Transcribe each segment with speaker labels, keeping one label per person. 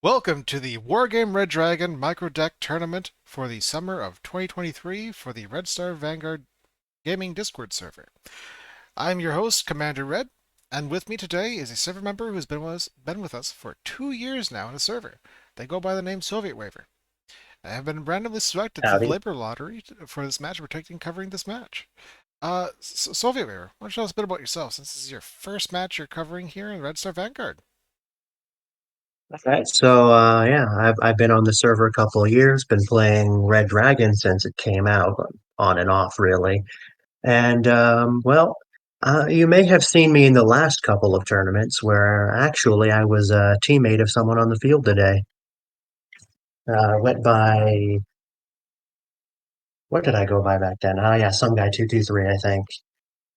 Speaker 1: Welcome to the Wargame Red Dragon Micro Deck Tournament for the summer of 2023 for the Red Star Vanguard Gaming Discord server. I'm your host, Commander Red, and with me today is a server member who's been with us for 2 years now in the server. They go by the name Soviet Waver. I have been randomly selected through the
Speaker 2: Howdy.
Speaker 1: labor lottery for this match. We're taking covering this match. Soviet Waver, why don't you tell us a bit about yourself since this is your first match you're covering here in Red Star Vanguard?
Speaker 2: All right. So I've been on the server a couple of years, been playing Red Dragon since it came out, on and off really. And you may have seen me in the last couple of tournaments where actually I was a teammate of someone on the field today. Went by what did I go by back then? Oh yeah, some guy 223, I think.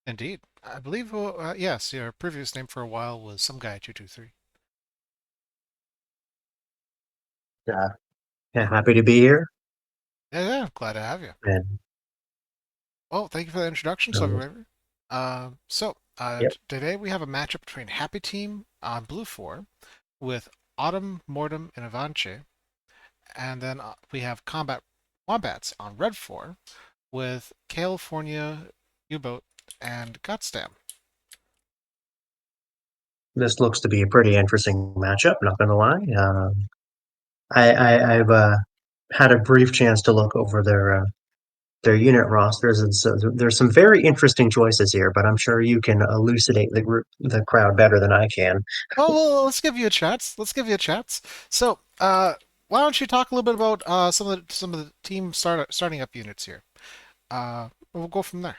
Speaker 1: Indeed. I believe, yes, your previous name for a while was some guy 223.
Speaker 2: Uh, yeah, happy to be here.
Speaker 1: Yeah, glad to have you.
Speaker 2: And
Speaker 1: Well, thank you for the introduction, Soviet
Speaker 2: um,
Speaker 1: Waver.
Speaker 2: yep,
Speaker 1: Today we have a matchup between Happy Team on Blue 4 with Autumn, Mortem, and Avanche. And then we have Combat Wombats on Red 4 with California, U-Boat, and Gutstam.
Speaker 2: this looks to be a pretty interesting matchup. Not gonna lie. I've had a brief chance to look over their unit rosters, and so there's some very interesting choices here. But I'm sure you can elucidate the crowd better than I can.
Speaker 1: Well, let's give you a chance. Let's give you a chance. So, why don't you talk a little bit about some of the team starting up units here? We'll go from there.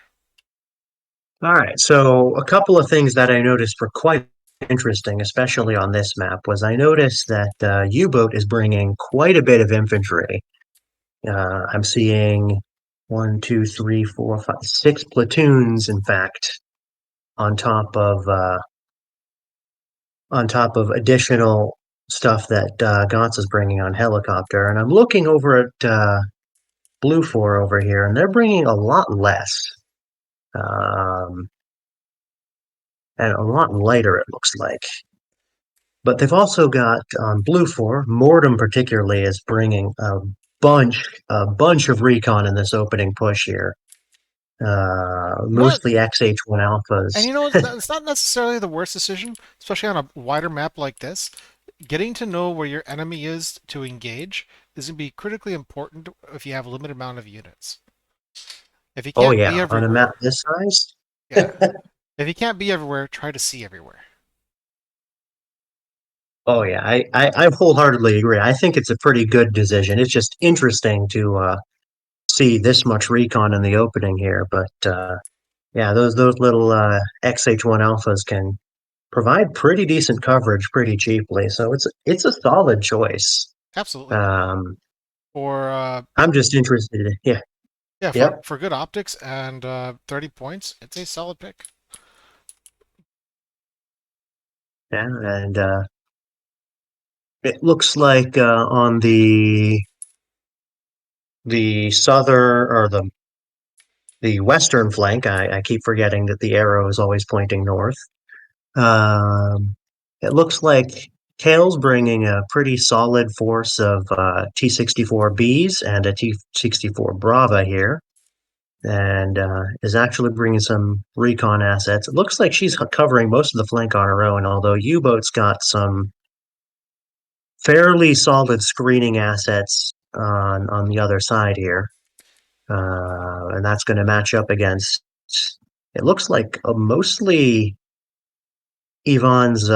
Speaker 2: All right, so a couple of things that I noticed were quite interesting, especially on this map, was I noticed that U-boat is bringing quite a bit of infantry. I'm seeing one, two, three, four, five, six platoons, in fact, on top of uh, on top of additional stuff that Gaunt's is bringing on helicopter. And I'm looking over at Blue 4 over here, and they're bringing a lot less um, and a lot lighter, it looks like. But they've also got on Blue 4, Mortem particularly is bringing a bunch of recon in this opening push here.
Speaker 1: You know what?
Speaker 2: Mostly XH1
Speaker 1: And
Speaker 2: alphas.
Speaker 1: you know what? That's not necessarily the worst decision, especially on a wider map like this. Getting to know where your enemy is to engage is going to be critically important if you have a limited amount of units. If you
Speaker 2: Oh
Speaker 1: can't
Speaker 2: yeah,
Speaker 1: be
Speaker 2: on a map
Speaker 1: everywhere,
Speaker 2: this size.
Speaker 1: yeah. If you can't be everywhere, try to see everywhere.
Speaker 2: Oh yeah, I wholeheartedly agree. I think it's a pretty good decision. It's just interesting to see this much recon in the opening here, but yeah, those little XH1 alphas can provide pretty decent coverage pretty cheaply. So it's a solid choice.
Speaker 1: Absolutely.
Speaker 2: Um,
Speaker 1: Or
Speaker 2: I'm just interested. Yeah,
Speaker 1: yeah, for
Speaker 2: yep,
Speaker 1: good optics and 30 points, it's a solid pick.
Speaker 2: yeah, and it looks like on the southern or the western flank, I keep forgetting that the arrow is always pointing north. Um, it looks like Kale's bringing a pretty solid force of T-64Bs and a T-64 Brava here, and is actually bringing some recon assets. It looks like she's covering most of the flank on her own, although U-Boat's got some fairly solid screening assets on the other side here, and that's going to match up against. It looks like mostly Yvonne's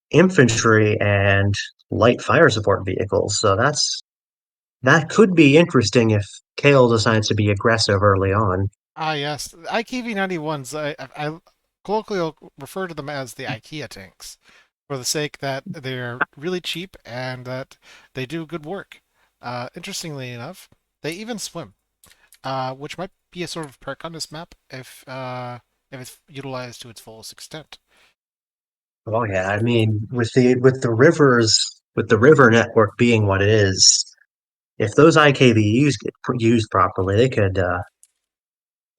Speaker 2: infantry and light fire support vehicles. So that could be interesting if Kale decides to be aggressive early on.
Speaker 1: Ah, yes. IKV 91s, I colloquially refer to them as the IKEA tanks for the sake that they're really cheap and that they do good work. Interestingly enough, they even swim, which might be a sort of perk on this map if it's utilized to its fullest extent.
Speaker 2: Oh yeah, I mean with the river network being what it is, if those IKVUs get used properly, they could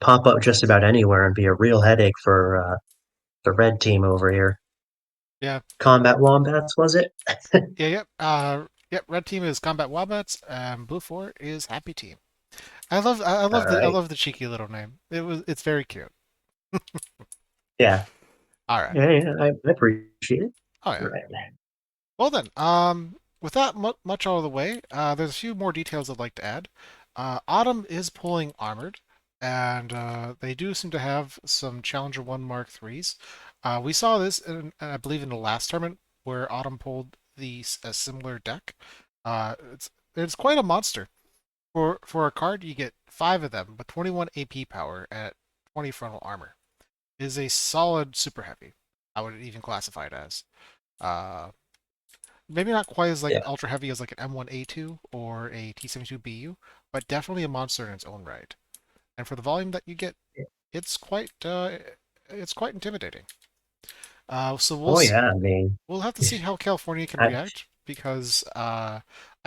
Speaker 2: pop up just about anywhere and be a real headache for the red team over here.
Speaker 1: Yeah,
Speaker 2: Combat Wombats, was it?
Speaker 1: yeah, yep. Yep. Red team is Combat Wombats, and blue four is Happy Team.
Speaker 2: All
Speaker 1: I
Speaker 2: right.
Speaker 1: love the cheeky little name. It's very cute.
Speaker 2: Yeah.
Speaker 1: All right.
Speaker 2: I appreciate it.
Speaker 1: Oh yeah.
Speaker 2: Right.
Speaker 1: Well then, with that much out of the way, there's a few more details I'd like to add. Autumn is pulling armored, and they do seem to have some Challenger One Mark threes. We saw this, I believe, in the last tournament where Autumn pulled a similar deck. It's quite a monster. For a card, you get five of them, but 21 AP power at 20 frontal armor is a solid super heavy. I would even classify it as. Uh, Maybe not quite as like
Speaker 2: Yeah.
Speaker 1: ultra heavy as like an M1A2 or a T72BU, but definitely a monster in its own right. And for the volume that you get, it's it's quite intimidating. So
Speaker 2: Oh yeah. I mean,
Speaker 1: we'll have to see how California can
Speaker 2: I,
Speaker 1: react because I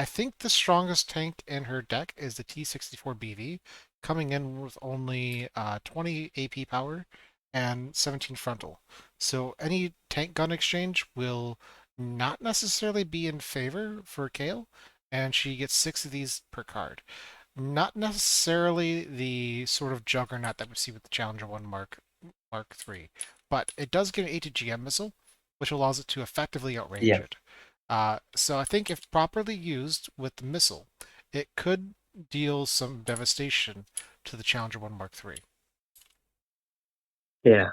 Speaker 1: think the strongest tank in her deck is the T64BV, coming in with only 20 AP power and 17 frontal. So any tank gun exchange will not necessarily be in favor for Kale, and she gets six of these per card. Not necessarily the sort of juggernaut that we see with the Challenger 1 Mark 3, but it does get an A2GM missile, which allows it to effectively outrange
Speaker 2: yeah.
Speaker 1: it. So I think if properly used with the missile, it could deal some devastation to the Challenger 1 Mark 3.
Speaker 2: Yeah.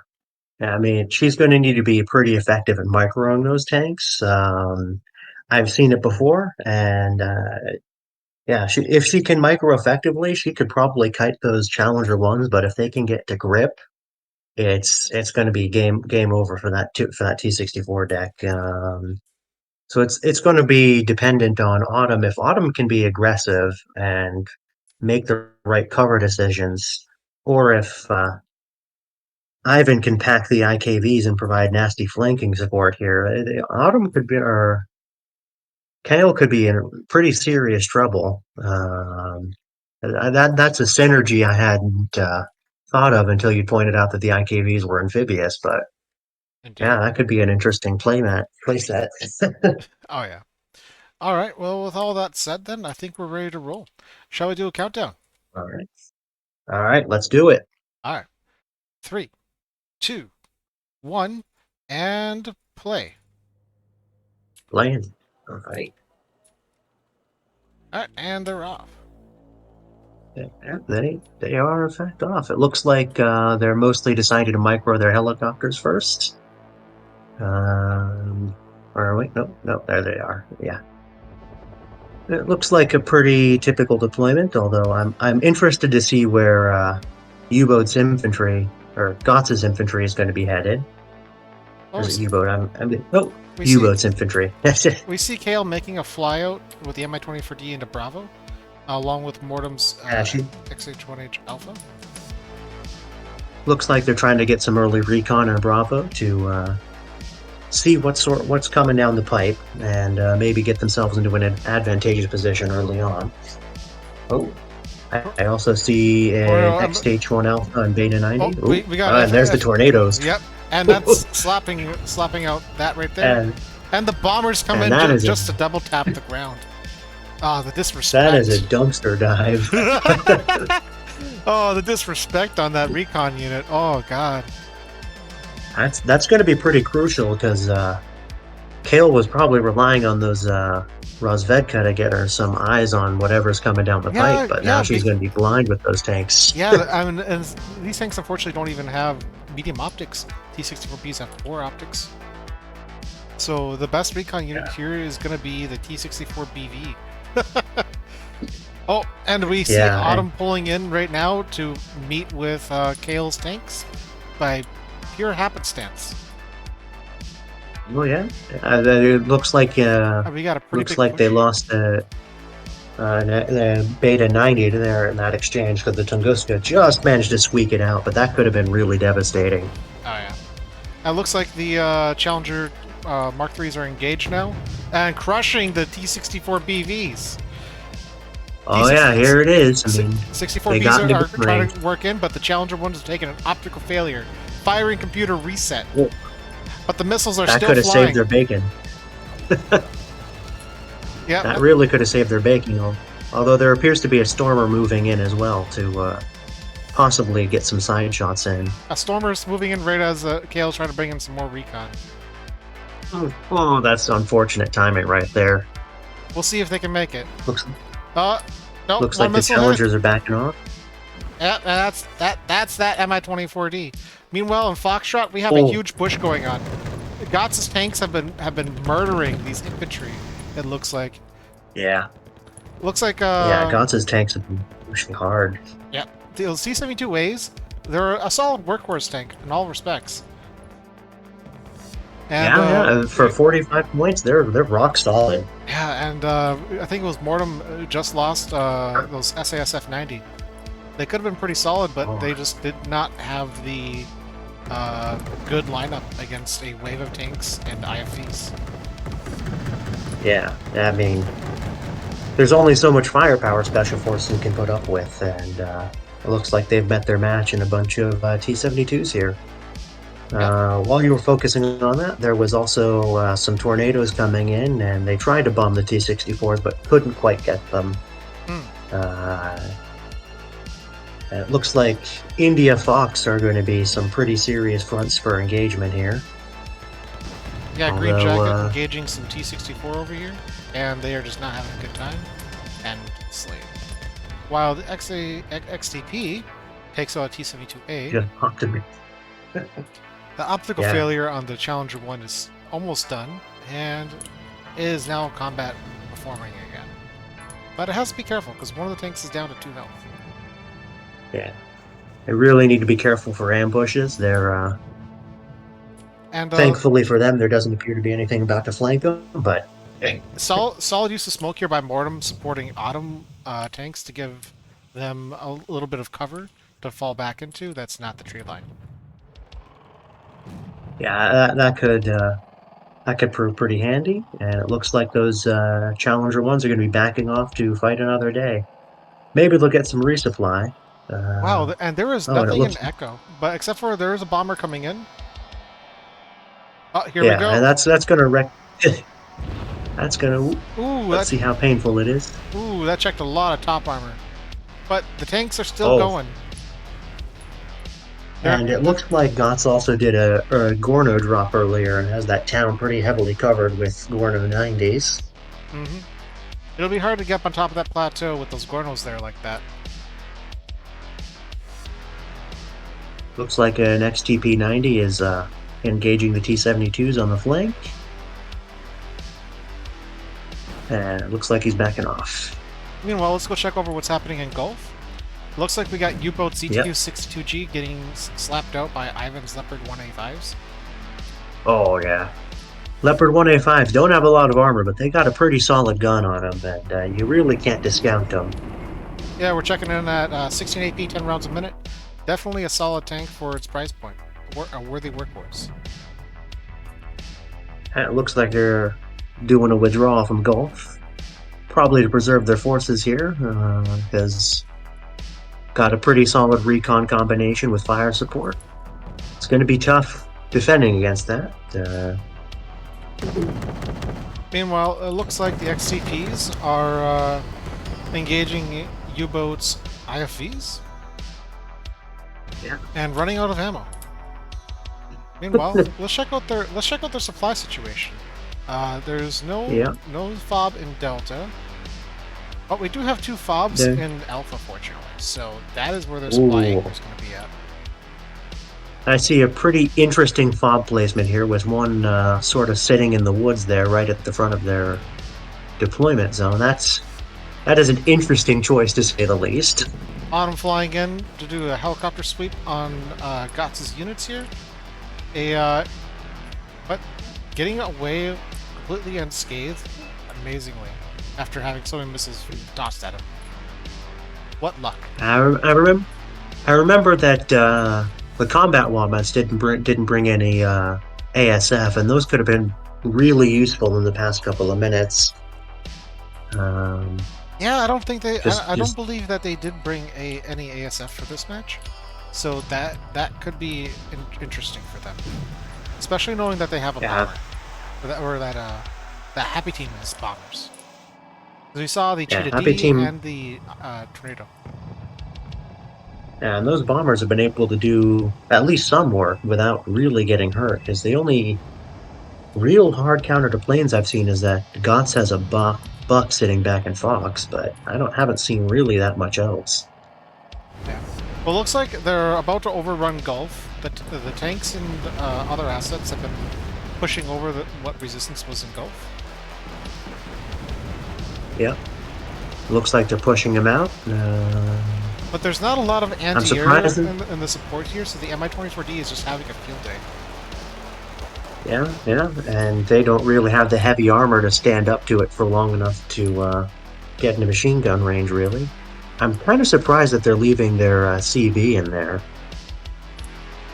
Speaker 2: Yeah, I mean, she's going to need to be pretty effective at microing those tanks. I've seen it before, and yeah, if she can micro effectively, she could probably kite those Challenger ones. But if they can get to grip, it's going to be game over for for that T64 deck. So it's going to be dependent on Autumn. If Autumn can be aggressive and make the right cover decisions, or if Ivan can pack the IKVs and provide nasty flanking support here. Autumn could be, or Kale could be in pretty serious trouble. That's a synergy I hadn't thought of until you pointed out that the IKVs were amphibious. But yeah,
Speaker 1: Indeed.
Speaker 2: that could be an interesting playset.
Speaker 1: Oh, yeah. All right. Well, with all that said, then I think we're ready to roll. Shall we do a countdown?
Speaker 2: All right, let's do it.
Speaker 1: All right. Three, two, one, and play.
Speaker 2: Playing. All right.
Speaker 1: All right, and they're off.
Speaker 2: Yeah, they are in fact off. It looks like they're mostly decided to micro their helicopters first. Um, or wait, no, there they are. Yeah, it looks like a pretty typical deployment. Although I'm interested to see where U-boat's infantry or Gotz's infantry is going to be headed. Or
Speaker 1: Well,
Speaker 2: is it U-boat? Oh,
Speaker 1: we see
Speaker 2: U-boat's infantry. That's it.
Speaker 1: we see Kale making a flyout with the Mi-24D into Bravo, along with Mortem's
Speaker 2: She
Speaker 1: XH1H Alpha.
Speaker 2: looks like they're trying to get some early recon in Bravo to see what's coming down the pipe and maybe get themselves into an advantageous position early on. Oh, I also see an XH1 Alpha and Beta
Speaker 1: Oh,
Speaker 2: 90. Ooh,
Speaker 1: we got
Speaker 2: and there's the tornadoes.
Speaker 1: Yep, and that's slapping out that right there.
Speaker 2: and
Speaker 1: And the bombers come
Speaker 2: and
Speaker 1: in
Speaker 2: that is
Speaker 1: just to double tap the ground. Ah, the
Speaker 2: that is a
Speaker 1: disrespect.
Speaker 2: dumpster dive.
Speaker 1: Oh, the disrespect on that recon unit. Oh God.
Speaker 2: That's going to be pretty crucial because Kale was probably relying on those Rosvedka to get her some eyes on whatever's coming down the pipe,
Speaker 1: Yeah,
Speaker 2: but now
Speaker 1: yeah,
Speaker 2: she's going to be blind with those tanks.
Speaker 1: yeah. I mean, and these tanks unfortunately don't even have medium optics. T64Bs have poor optics. So the best recon unit here is going to be the T64BV. Oh, and we see
Speaker 2: Yeah,
Speaker 1: Autumn pulling in right now to meet with Kale's tanks by pure happenstance.
Speaker 2: oh yeah. It
Speaker 1: We got a pretty
Speaker 2: looks
Speaker 1: big
Speaker 2: like they
Speaker 1: push.
Speaker 2: lost the Beta 90 to there in that exchange because the Tunguska just managed to squeak it out, but that could have been really devastating.
Speaker 1: Oh yeah. It looks like the Challenger Mark IIIs are engaged now and crushing the T64BVs.
Speaker 2: Oh yeah, here it is. I mean, they got
Speaker 1: 64Bs
Speaker 2: into
Speaker 1: are trying
Speaker 2: range.
Speaker 1: to work in, but the Challenger ones are taking an optical failure. Firing computer reset. But the missiles are
Speaker 2: That
Speaker 1: still
Speaker 2: could have saved
Speaker 1: flying.
Speaker 2: their bacon. That
Speaker 1: Yeah,
Speaker 2: really could have saved their bacon. Although there appears to be a stormer moving in as well to possibly get some side shots in.
Speaker 1: a Stormer's moving in right as Kale's trying to bring in some more recon.
Speaker 2: Oh, that's unfortunate timing right there.
Speaker 1: We'll see if they can make it.
Speaker 2: Looks
Speaker 1: Uh, nope,
Speaker 2: looks
Speaker 1: one
Speaker 2: like the
Speaker 1: missile hit.
Speaker 2: challengers are backing off.
Speaker 1: Yeah, that's that Mi-24D. Meanwhile, in Foxtrot, we have a
Speaker 2: Oh,
Speaker 1: huge push going on. Gotz's tanks have been murdering these infantry. It looks like.
Speaker 2: yeah.
Speaker 1: Looks like
Speaker 2: Yeah, Gautz's tanks have been pushing hard.
Speaker 1: yeah. The C-72As, they're a solid workhorse tank in all respects. And
Speaker 2: Yeah. For 45 points, they're rock solid.
Speaker 1: yeah, and I think it was Mortem just lost those SASF 90. They could have been pretty solid, but
Speaker 2: Oh,
Speaker 1: they just did not have the good lineup against a wave of tanks and IFVs.
Speaker 2: yeah. I mean, there's only so much firepower Special Forces can put up with, and it looks like they've met their match in a bunch of T-72s here.
Speaker 1: Yeah.
Speaker 2: While you were focusing on that, there was also some tornadoes coming in, and they tried to bomb the T-64s, but couldn't quite get them.
Speaker 1: Hmm.
Speaker 2: It looks like India Fox are going to be some pretty serious fronts for engagement here.
Speaker 1: Yeah, Green
Speaker 2: Although,
Speaker 1: Jacket engaging some T-64 over here, and they are just not having a good time, and slain. While the XTP takes out a T-72A,
Speaker 2: Just talk to me.
Speaker 1: the optical
Speaker 2: Yeah.
Speaker 1: failure on the Challenger 1 is almost done, and is now combat performing again. But it has to be careful, because one of the tanks is down to 2 health.
Speaker 2: Yeah. They really need to be careful for ambushes. They're
Speaker 1: And
Speaker 2: thankfully for them, there doesn't appear to be anything about to flank them, but hey,
Speaker 1: solid use of smoke here by Mortem supporting Autumn tanks to give them a little bit of cover to fall back into. That's not the tree line.
Speaker 2: yeah, that could prove pretty handy. And it looks like those Challenger ones are going to be backing off to fight another day. Maybe they'll get some resupply.
Speaker 1: Wow, and there is
Speaker 2: And it
Speaker 1: nothing
Speaker 2: looks
Speaker 1: in Echo, but except for there is a bomber coming in. Oh, here we
Speaker 2: yeah,
Speaker 1: go.
Speaker 2: and that's going to wreck. That's going to.
Speaker 1: Ooh,
Speaker 2: Let's see how painful it is.
Speaker 1: that checked a lot of top armor. But the tanks are still
Speaker 2: Oh,
Speaker 1: going.
Speaker 2: and it looks like Gotts also did a Gorno drop earlier and has that town pretty heavily covered with Gorno 90s.
Speaker 1: Mm-hmm. It'll be hard to get up on top of that plateau with those Gornos there like that.
Speaker 2: Looks like an XTP 90 is engaging the T-72s on the flank. And it looks like he's backing off.
Speaker 1: Meanwhile, let's go check over what's happening in Gulf. Looks like we got U-boat ZTU-62G getting slapped out by Ivan's Leopard 185s.
Speaker 2: Oh, yeah. Leopard 1A5s don't have a lot of armor, but they got a pretty solid gun on them, and you really can't discount them.
Speaker 1: Yeah, we're checking in at 16 AP, 10 rounds a minute. Definitely a solid tank for its price point. A worthy workhorse.
Speaker 2: And it looks like they're doing a withdrawal from Gulf. Probably to preserve their forces here, because got a pretty solid recon combination with fire support. It's going to be tough defending against that.
Speaker 1: Meanwhile, it looks like the XCPs are engaging U-boats IFVs.
Speaker 2: Yeah.
Speaker 1: And running out of ammo. Meanwhile, let's check out their supply situation. There's no fob in Delta, but we do have 2 fobs in Alpha, fortunately. So that is where their supply anchor is going to be at.
Speaker 2: I see a pretty interesting fob placement here, with one sort of sitting in the woods there, right at the front of their deployment zone. That is an interesting choice, to say the least.
Speaker 1: Autumn flying in to do a helicopter sweep on Gotts's units here. But getting away completely unscathed, amazingly, after having so many missiles tossed at him. What luck!
Speaker 2: I remember that the combat wombats didn't bring any ASF, and those could have been really useful in the past couple of minutes.
Speaker 1: Yeah, I don't think they. I don't believe that they did bring any ASF for this match, so that could be interesting for them. especially knowing that they have a
Speaker 2: Yeah,
Speaker 1: bomber, that Happy Team has bombers. We saw the
Speaker 2: yeah,
Speaker 1: Cheetah
Speaker 2: Happy
Speaker 1: D
Speaker 2: Team.
Speaker 1: and the Tornado.
Speaker 2: Yeah, and those bombers have been able to do at least some work without really getting hurt. Because the only real hard counter to planes I've seen is that Gotts has a buck sitting back in Fox, but I don't haven't seen really that much else.
Speaker 1: Yeah. Well, looks like they're about to overrun Gulf. The tanks and other assets have been pushing over what resistance was in Gulf.
Speaker 2: Yep, looks like they're pushing him out.
Speaker 1: But there's not a lot of
Speaker 2: I'm
Speaker 1: anti-air
Speaker 2: surprised.
Speaker 1: in the support here, so the Mi-24D is just having a field day.
Speaker 2: Yeah, yeah, and they don't really have the heavy armor to stand up to it for long enough to get into machine gun range, really. I'm kind of surprised that they're leaving their CV in there,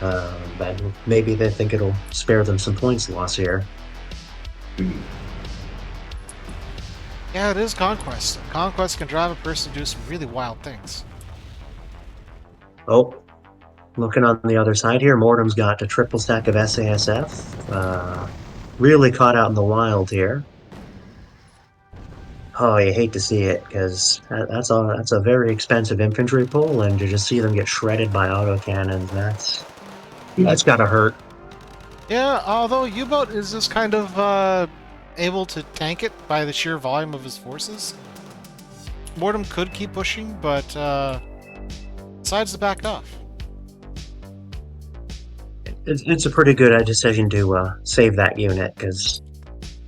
Speaker 2: but maybe they think it'll spare them some points loss here.
Speaker 1: Yeah, it is Conquest. Conquest can drive a person to do some really wild things.
Speaker 2: Oh, looking on the other side here, Mortem's got a triple stack of SASF. Really caught out in the wild here. Oh, you hate to see it because that's a very expensive infantry pull, and to just see them get shredded by autocannons, that's gotta hurt.
Speaker 1: Yeah, although U-Boat is just kind of able to tank it by the sheer volume of his forces. Mortem could keep pushing, but decides to back off.
Speaker 2: It's a pretty good decision to save that unit because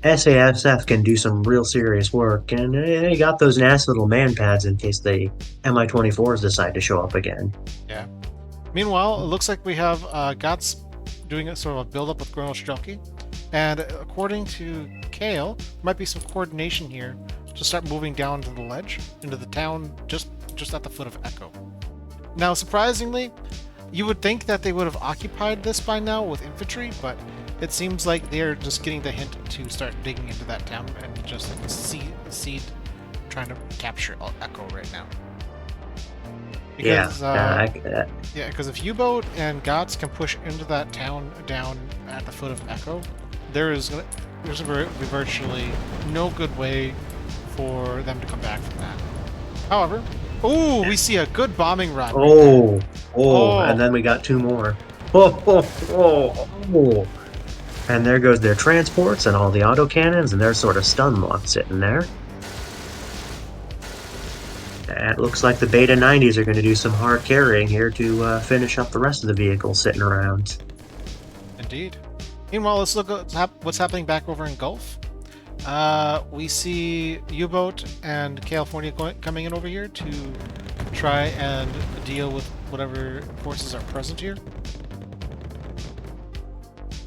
Speaker 2: SASF can do some real serious work, and they got those nasty little man pads in case the Mi-24s decide to show up again.
Speaker 1: Yeah. Meanwhile, it looks like we have Gats doing a sort of a build-up with Colonel Strelke, and according to Kale, there might be some coordination here to start moving down to the ledge into the town just at the foot of Echo. Now, surprisingly, you would think that they would have occupied this by now with infantry, but it seems like they're just getting the hint to start digging into that town and just like seed trying to capture Echo right now.
Speaker 2: Yeah,
Speaker 1: Because yeah, because if U-Boat and Gats can push into that town down at the foot of Echo, there's virtually no good way for them to come back from that. However, oh, we see a good bombing run right there.
Speaker 2: oh, and
Speaker 1: Oh,
Speaker 2: then we got two more. Oh, oh. And there goes their transports and all the autocannons, and they're sort of stun locked sitting there. And it looks like the Beta 90s are going to do some hard carrying here to finish up the rest of the vehicles sitting around.
Speaker 1: indeed. Meanwhile, let's look at what's happening back over in Gulf. We see U-Boat and California coming in over here to try and deal with whatever forces are present here.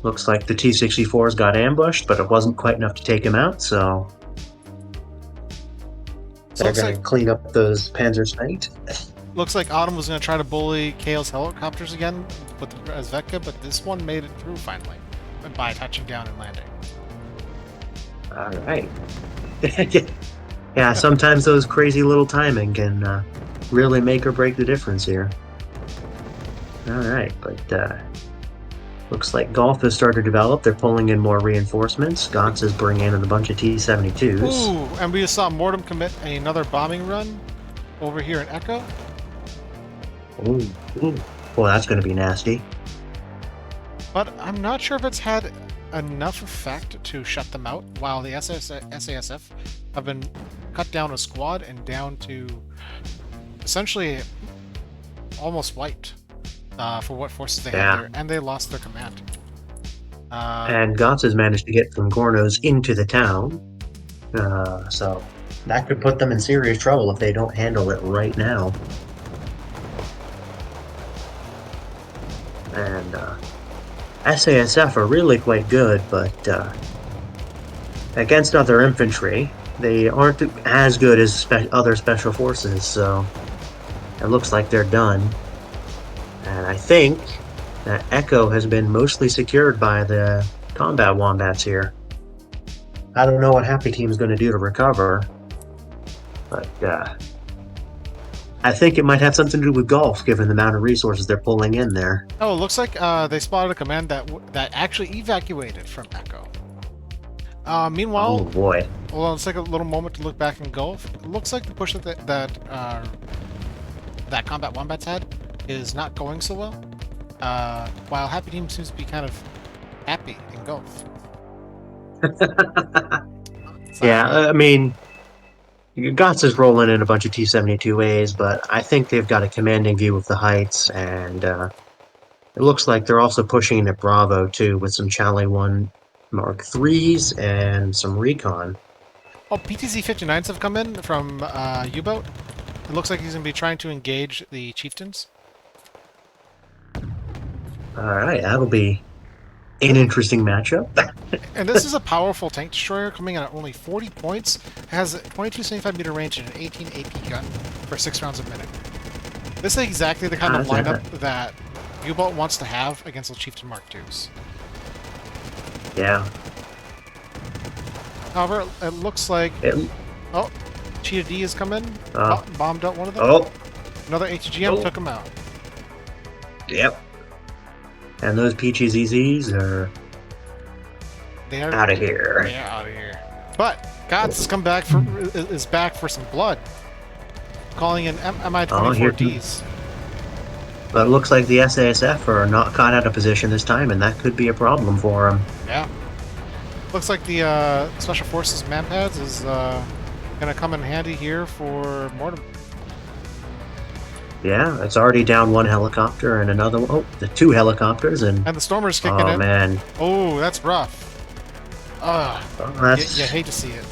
Speaker 2: Looks like the T-64s got ambushed, but it wasn't quite enough to take him out, so
Speaker 1: So
Speaker 2: they're going to clean up those Panzerschmidt.
Speaker 1: looks like Autumn was going to try to bully Kale's helicopters again with Azvetka, but this one made it through finally by touching down and landing.
Speaker 2: All right. Yeah, sometimes those crazy little timing can really make or break the difference here. All right, but looks like Golf has started to develop. They're pulling in more reinforcements. Gotts is bringing in a bunch of T-72s.
Speaker 1: Ooh, and we just saw Mortem commit another bombing run over here in Echo.
Speaker 2: Ooh, ooh. Well, that's going to be nasty.
Speaker 1: But I'm not sure if it's had enough effect to shut them out, while the SASF have been cut down a squad and down to essentially almost wiped for what forces they had there, and they lost their command.
Speaker 2: And Gotts has managed to get some Gornos into the town, so that could put them in serious trouble if they don't handle it right now. And SASF are really quite good, but against other infantry, they aren't as good as other special forces, so it looks like they're done. And I think that Echo has been mostly secured by the combat wombats here. I don't know what Happy Team is going to do to recover, but I think it might have something to do with golf, given the amount of resources they're pulling in there.
Speaker 1: Oh, it looks like they spotted a command that actually evacuated from Echo.
Speaker 2: Oh
Speaker 1: Meanwhile,
Speaker 2: boy.
Speaker 1: well, let's take a little moment to look back in Gulf. It looks like the push that Combat Wombats had is not going so well. While Happy Team seems to be kind of happy in Gulf.
Speaker 2: Yeah,
Speaker 1: So,
Speaker 2: I mean, Gotts is rolling in a bunch of T-72As, but I think they've got a commanding view of the heights, and it looks like they're also pushing into Bravo too, with some Charlie 1 Mark threes and some recon.
Speaker 1: oh, PTZ-59s have come in from U-boat. It looks like he's going to be trying to engage the chieftains.
Speaker 2: All right, that'll be an interesting matchup.
Speaker 1: And this is a powerful tank destroyer coming in at only 40 points. It has a 2275-meter range and an 18 AP gun for 6 rounds a minute. This is exactly the kind of lineup that U-boat wants to have against the Chieftain Mark IIs.
Speaker 2: Yeah.
Speaker 1: However, it looks like...
Speaker 2: It,
Speaker 1: Oh, Cheetah D has come in, bombed out one of them.
Speaker 2: oh,
Speaker 1: Another ATGM
Speaker 2: oh,
Speaker 1: took him out.
Speaker 2: yep. And those PGZZs are
Speaker 1: They're
Speaker 2: out of here.
Speaker 1: out of here. But Gotts has come back for is back for some blood, calling in MI-24Ds.
Speaker 2: But it looks like the SASF are not caught out of position this time, and that could be a problem for them.
Speaker 1: Yeah. Looks like the Special Forces manpads is gonna come in handy here for Mortem.
Speaker 2: Yeah, it's already down one helicopter and another one. Oh, the two helicopters and
Speaker 1: And the Stormer's kicking
Speaker 2: oh
Speaker 1: in.
Speaker 2: man,
Speaker 1: Oh, that's rough.
Speaker 2: that's
Speaker 1: You hate to see it.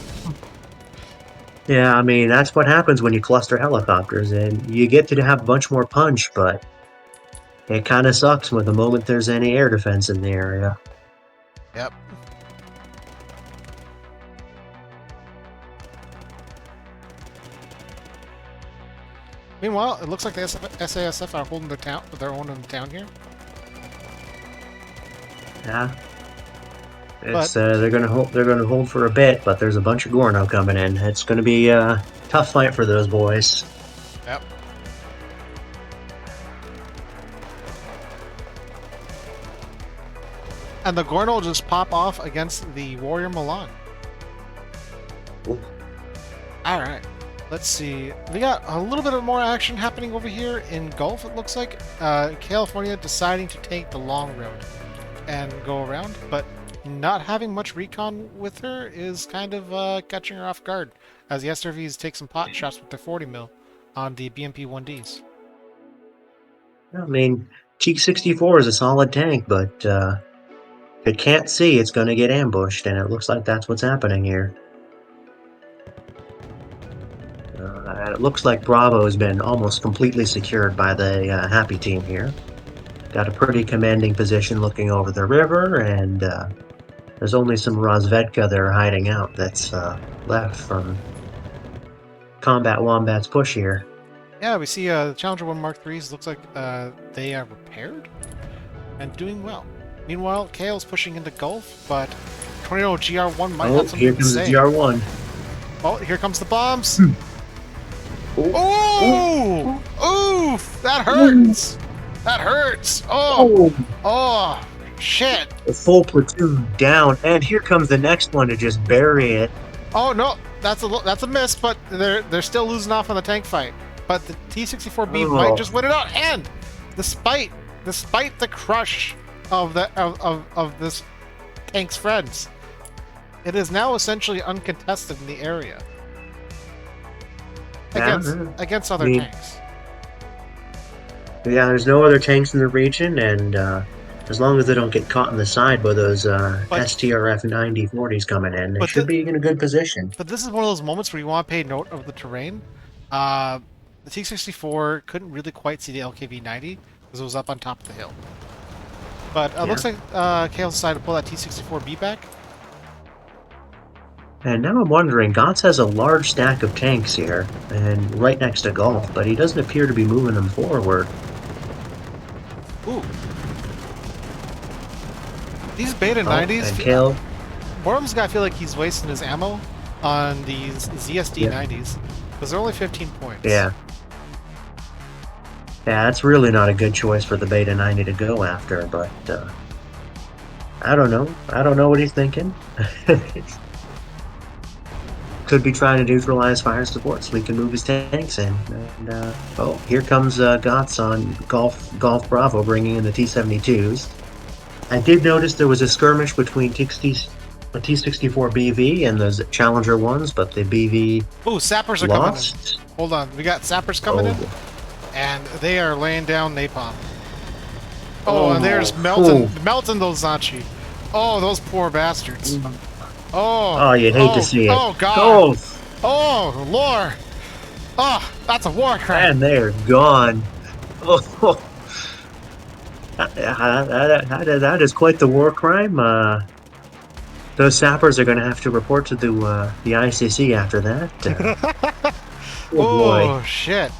Speaker 2: yeah. I mean, that's what happens when you cluster helicopters, and you get to have a bunch more punch, but it kind of sucks when the moment there's any air defense in the area.
Speaker 1: Yep. Meanwhile, it looks like the SASF are holding their own in the town here.
Speaker 2: Yeah,
Speaker 1: But
Speaker 2: it's they're gonna hold for a bit, but there's a bunch of Gorno coming in. It's gonna be a tough fight for those boys.
Speaker 1: yep. And the Gorno will just pop off against the Warrior Milan.
Speaker 2: Ooh.
Speaker 1: Alright. Let's see. We got a little bit of more action happening over here in Gulf, it looks like. California deciding to take the long road and go around, but not having much recon with her is kind of catching her off guard, as the SRVs take some pot shots with their 40 mil on the BMP 1Ds.
Speaker 2: I mean, Cheek 64 is a solid tank, but if it can't see, it's going to get ambushed, and it looks like that's what's happening here. And it looks like Bravo has been almost completely secured by the Happy Team here. Got a pretty commanding position looking over the river, and there's only some Rozvedka there hiding out that's left from Combat Wombat's push here.
Speaker 1: Yeah, we see the Challenger 1 Mark IIIs. Looks like they are repaired and doing well. Meanwhile, Kale's pushing into Gulf, but Tornado GR1 might have something
Speaker 2: Here
Speaker 1: to
Speaker 2: comes
Speaker 1: say.
Speaker 2: the GR1.
Speaker 1: Oh, here comes the bombs!
Speaker 2: Oh,
Speaker 1: Oh! Oof! That hurts! That hurts! Oh! Oh! Shit!
Speaker 2: a full platoon down, and here comes the next one to just bury it.
Speaker 1: Oh no! That's a miss, but they're still losing off on the tank fight. But the T-64B might just win it out, and despite the crush of this tank's friends, it is now essentially uncontested in the area against other tanks.
Speaker 2: Yeah, there's no other tanks in the region, and as long as they don't get caught in the side by those STRF 9040s coming in, they should be in a good position.
Speaker 1: But this is one of those moments where you want to pay note of the terrain. The T-64 couldn't really quite see the LKV-90 because it was up on top of the hill. But it looks like Kale decided to pull that T-64B back.
Speaker 2: And now I'm wondering, Gotts has a large stack of tanks here, and right next to Golf, but he doesn't appear to be moving them forward.
Speaker 1: Ooh. These Beta 90s...
Speaker 2: And Kale...
Speaker 1: Morum's got to feel like he's wasting his ammo on these ZSD 90s, because they're only 15 points.
Speaker 2: Yeah. Yeah, it's really not a good choice for the Beta 90 to go after, but I don't know. I don't know what he's thinking. Could be trying to neutralize fire support so we can move his tanks in. And oh, here comes Gotts on Golf Bravo, bringing in the T-72s. I did notice there was a skirmish between a T-64 BV and those Challenger ones, but the BV
Speaker 1: Oh, sappers are coming in.
Speaker 2: lost.
Speaker 1: Hold on, we got sappers coming in,
Speaker 2: Oh,
Speaker 1: and they are laying down napalm. Oh, and there's
Speaker 2: oh, oh,
Speaker 1: melting those Zachi. Oh, those poor bastards. Oh,
Speaker 2: oh! You'd hate to
Speaker 1: oh,
Speaker 2: see it.
Speaker 1: oh, God.
Speaker 2: Oh,
Speaker 1: Oh, Lord. Oh, that's a war crime.
Speaker 2: and they're gone. Oh, that is quite the war crime. Those sappers are going to have to report to the ICC after that. Oh boy!
Speaker 1: Oh, shit.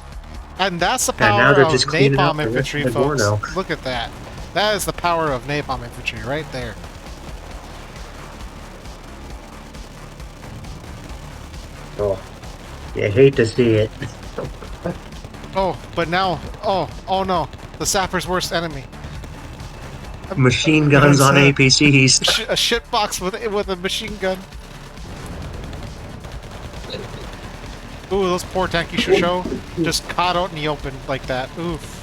Speaker 1: And that's the
Speaker 2: And now
Speaker 1: power
Speaker 2: they're
Speaker 1: of
Speaker 2: just cleaning up
Speaker 1: napalm
Speaker 2: the rest of
Speaker 1: infantry,
Speaker 2: the
Speaker 1: folks.
Speaker 2: Gorno.
Speaker 1: Look at that. That is the power of napalm infantry right there.
Speaker 2: Oh, you hate to see it.
Speaker 1: Oh, but now, oh no, the sapper's worst enemy.
Speaker 2: Machine guns on APCs.
Speaker 1: A shitbox with a machine gun. Ooh, those poor tanky Shosho just caught out in the open like that. Oof.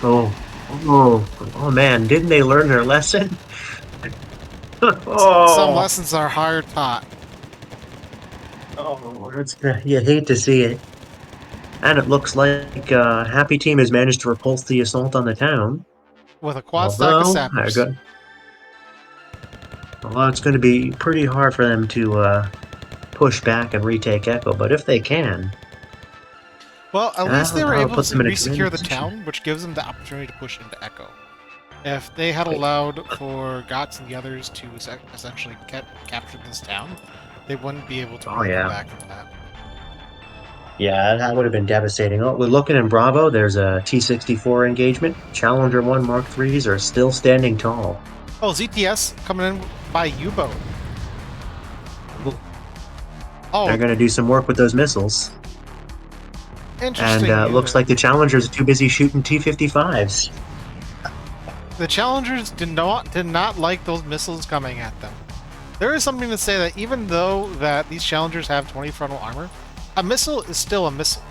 Speaker 2: Oh, oh man! Didn't they learn their lesson?
Speaker 1: Some
Speaker 2: Oh,
Speaker 1: lessons are hard taught.
Speaker 2: you hate to see it. And it looks like Happy Team has managed to repulse the assault on the town.
Speaker 1: With a quad stack of
Speaker 2: Although,
Speaker 1: sappers.
Speaker 2: well, it's going to be pretty hard for them to push back and retake Echo. But if they can,
Speaker 1: Well, at least they were
Speaker 2: that'll
Speaker 1: able
Speaker 2: put
Speaker 1: to
Speaker 2: them in a commanding
Speaker 1: re-secure the
Speaker 2: position.
Speaker 1: town, which gives them the opportunity to push into Echo. If they had allowed for Gotts and the others to essentially capture this town, they wouldn't be able to
Speaker 2: Oh
Speaker 1: really come
Speaker 2: yeah,
Speaker 1: back from that.
Speaker 2: yeah, that would have been devastating. Oh, we're looking in Bravo. There's a T-64 engagement. Challenger 1 Mark IIIs are still standing tall.
Speaker 1: Oh, ZTS coming in by U-boat. Oh,
Speaker 2: They're going to do some work with those missiles. And
Speaker 1: interesting
Speaker 2: looks
Speaker 1: unit.
Speaker 2: like the Challengers are too busy shooting T-55s.
Speaker 1: The challengers did not like those missiles coming at them. There is something to say that even though that these challengers have 20 frontal armor, a missile is still a missile.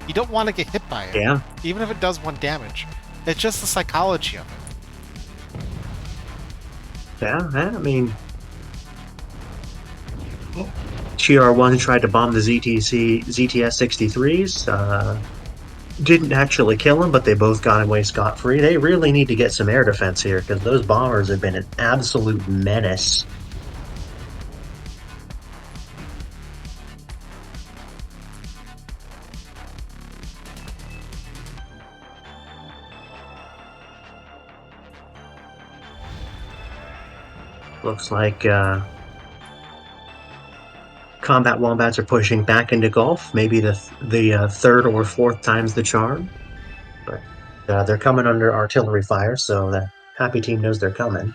Speaker 1: You don't want to get hit by it,
Speaker 2: Yeah,
Speaker 1: even if it does 1 damage. It's just the psychology of
Speaker 2: yeah, I mean, GR1 tried to bomb the ZTS 63s. Didn't actually kill them, but they both got away scot-free. They really need to get some air defense here because those bombers have been an absolute menace. Looks like combat wombats are pushing back into Gulf. Maybe the third or fourth time's the charm. But they're coming under artillery fire, so the Happy Team knows they're coming.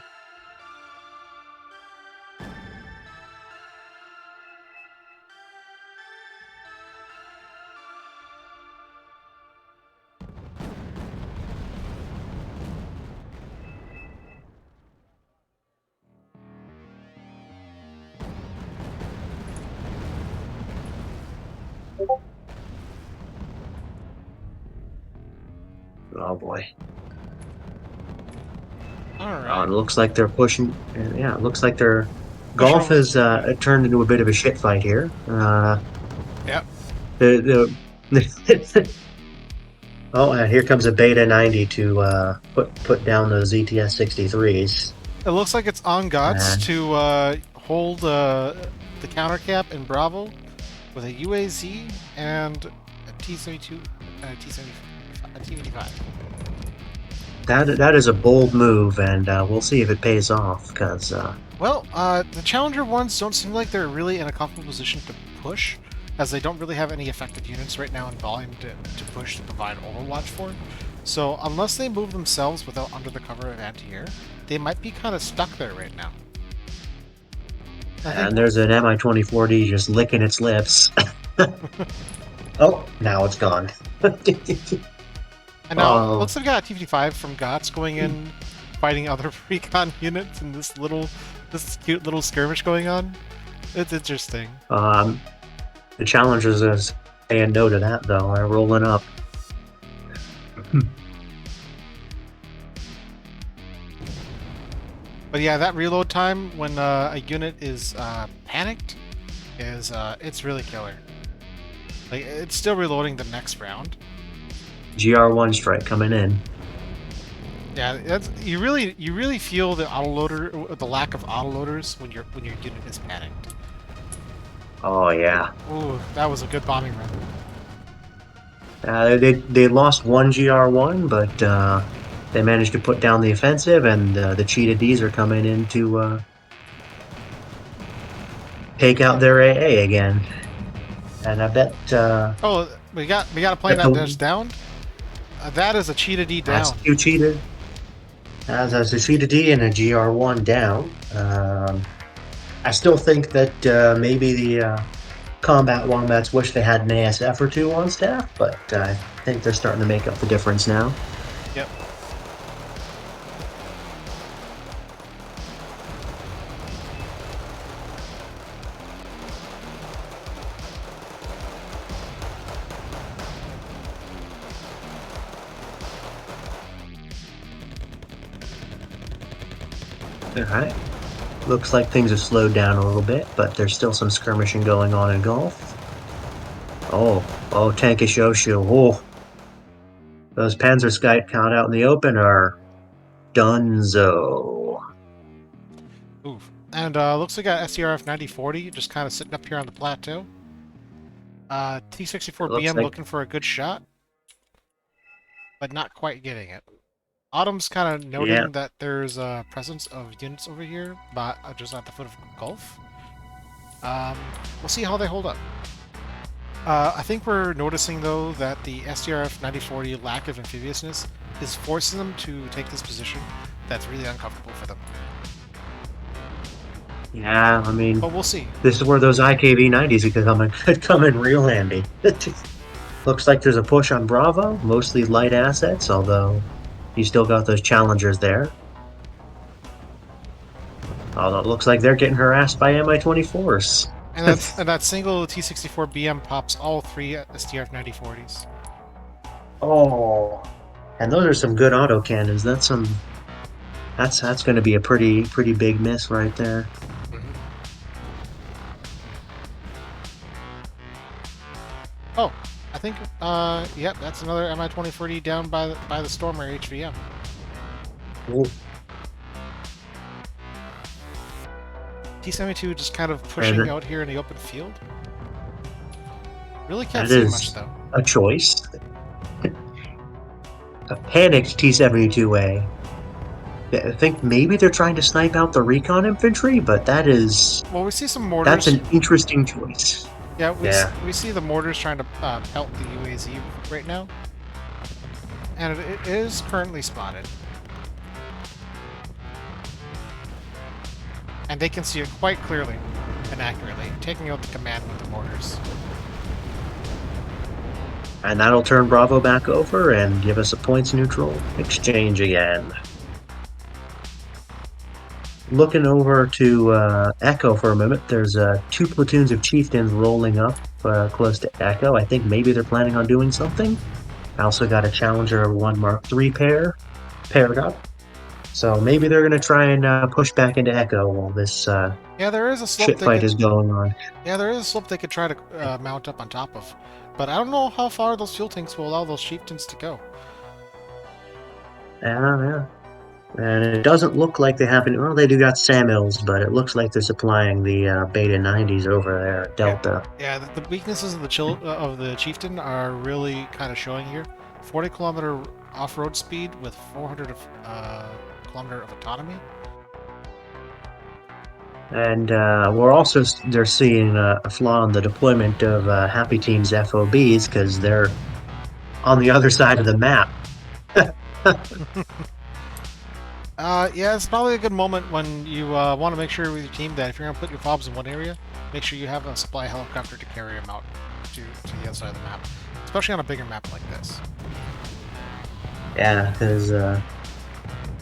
Speaker 2: Oh boy.
Speaker 1: it. Alright.
Speaker 2: It looks like they're pushing. Yeah, it looks like they're.
Speaker 1: Push
Speaker 2: Golf
Speaker 1: over.
Speaker 2: has turned into a bit of a shit fight here.
Speaker 1: Yep.
Speaker 2: The oh, here comes a Beta 90 to put down those ETS 63s.
Speaker 1: It looks like it's on Guts
Speaker 2: Uh,
Speaker 1: to hold the counter cap in Bravo with a UAZ and a T-72 and a T-75.
Speaker 2: that is a bold move, and we'll see if it pays off. Because
Speaker 1: Well, the Challenger ones don't seem like they're really in a comfortable position to push, as they don't really have any effective units right now in volume to push to provide overwatch for. So unless they move themselves without under the cover of anti-air, they might be kind of stuck there right now. I think.
Speaker 2: and there's an Mi-24D just licking its lips. Oh, now it's gone.
Speaker 1: And now,
Speaker 2: Oh,
Speaker 1: looks like we got a T-55 from GOTS going in, fighting other recon units in this cute little skirmish going on. It's interesting.
Speaker 2: um, the challengers is saying no to that though. They're rolling up.
Speaker 1: But yeah, that reload time when a unit is panicked is it's really killer. Like it's still reloading the next round.
Speaker 2: GR1 strike coming in.
Speaker 1: Yeah, that's you really feel the autoloader, the lack of autoloaders when your unit is panicked.
Speaker 2: Oh yeah.
Speaker 1: Ooh, that was a good bombing run.
Speaker 2: They lost one GR1, but they managed to put down the offensive, and the Cheetah D's are coming in to take out their AA again. And I bet
Speaker 1: Oh, we got a plane that is down. That is a Cheetah D
Speaker 2: that's
Speaker 1: down.
Speaker 2: two Cheetah. That's a Cheetah D and a GR1 down. I still think that maybe the combat wombats wish they had an ASF or two on staff, but I think they're starting to make up the difference now.
Speaker 1: Yep.
Speaker 2: All right. Looks like things have slowed down a little bit, but there's still some skirmishing going on in Gulf. Oh, tankish Oshu. Oh, those Panzer Skype count out in the open are donezo.
Speaker 1: Oof. And looks like we got SCRF 9040 just kind of sitting up here on the plateau.
Speaker 2: It looks
Speaker 1: T-64BM
Speaker 2: like,
Speaker 1: looking for a good shot, but not quite getting it. Autumn's kind of
Speaker 2: yeah,
Speaker 1: noting that there's a presence of units over here, but just at the foot of Gulf. We'll see how they hold up. I think we're noticing though that the SDRF 9040 lack of amphibiousness is forcing them to take this position that's really uncomfortable for them.
Speaker 2: yeah, I mean,
Speaker 1: But we'll see.
Speaker 2: this is where those IKV 90s could come in real handy. Looks like there's a push on Bravo, mostly light assets, although you still got those challengers there. Although it looks like they're getting harassed by Mi-24s.
Speaker 1: And that single T-64BM pops all three SDRF 9040s.
Speaker 2: Oh, and those are some good autocannons. That's going to be a pretty big miss right there.
Speaker 1: Mm-hmm. Oh, I think yep, that's another Mi-2040 down by the Stormer HVM.
Speaker 2: Ooh.
Speaker 1: T-72 just kind of pushing
Speaker 2: And
Speaker 1: out here in the open field. Really can't
Speaker 2: that
Speaker 1: see much
Speaker 2: is
Speaker 1: though.
Speaker 2: a choice. A panicked T-72A. I think maybe they're trying to snipe out the recon infantry, but
Speaker 1: Well, we see some
Speaker 2: that's
Speaker 1: mortars.
Speaker 2: an interesting choice.
Speaker 1: Yeah,
Speaker 2: Yeah.
Speaker 1: we see the mortars trying to pelt the UAZ right now, and it is currently spotted, and they can see it quite clearly and accurately, taking out the command with the mortars.
Speaker 2: And that'll turn Bravo back over and give us a points neutral exchange again. Looking over to Echo for a moment, there's two platoons of chieftains rolling up close to Echo. I think maybe they're planning on doing something. I also got a Challenger 1 Mark III pair paired up. So maybe they're going to try and push back into Echo while this
Speaker 1: Yeah, there is a slope
Speaker 2: shit
Speaker 1: they
Speaker 2: fight
Speaker 1: could.
Speaker 2: is going on.
Speaker 1: Yeah, there is a slope they could try to mount up on top of, but I don't know how far those fuel tanks will allow those chieftains to go.
Speaker 2: Yeah. And it doesn't look like they have any. Well, they do got Samuels, but it looks like they're supplying the Beta 90s over there at
Speaker 1: Yeah,
Speaker 2: Delta.
Speaker 1: yeah. The weaknesses of the chieftain are really kind of showing here. 40-kilometer off-road speed with 400 kilometer of autonomy.
Speaker 2: And we're also they're seeing a flaw in the deployment of Happy Team's FOBs because they're on the other side of the map.
Speaker 1: Yeah, it's probably a good moment when you want to make sure with your team that if you're going to put your fobs in one area, make sure you have a supply helicopter to carry them out to the other side of the map, especially on a bigger map like this.
Speaker 2: Yeah, because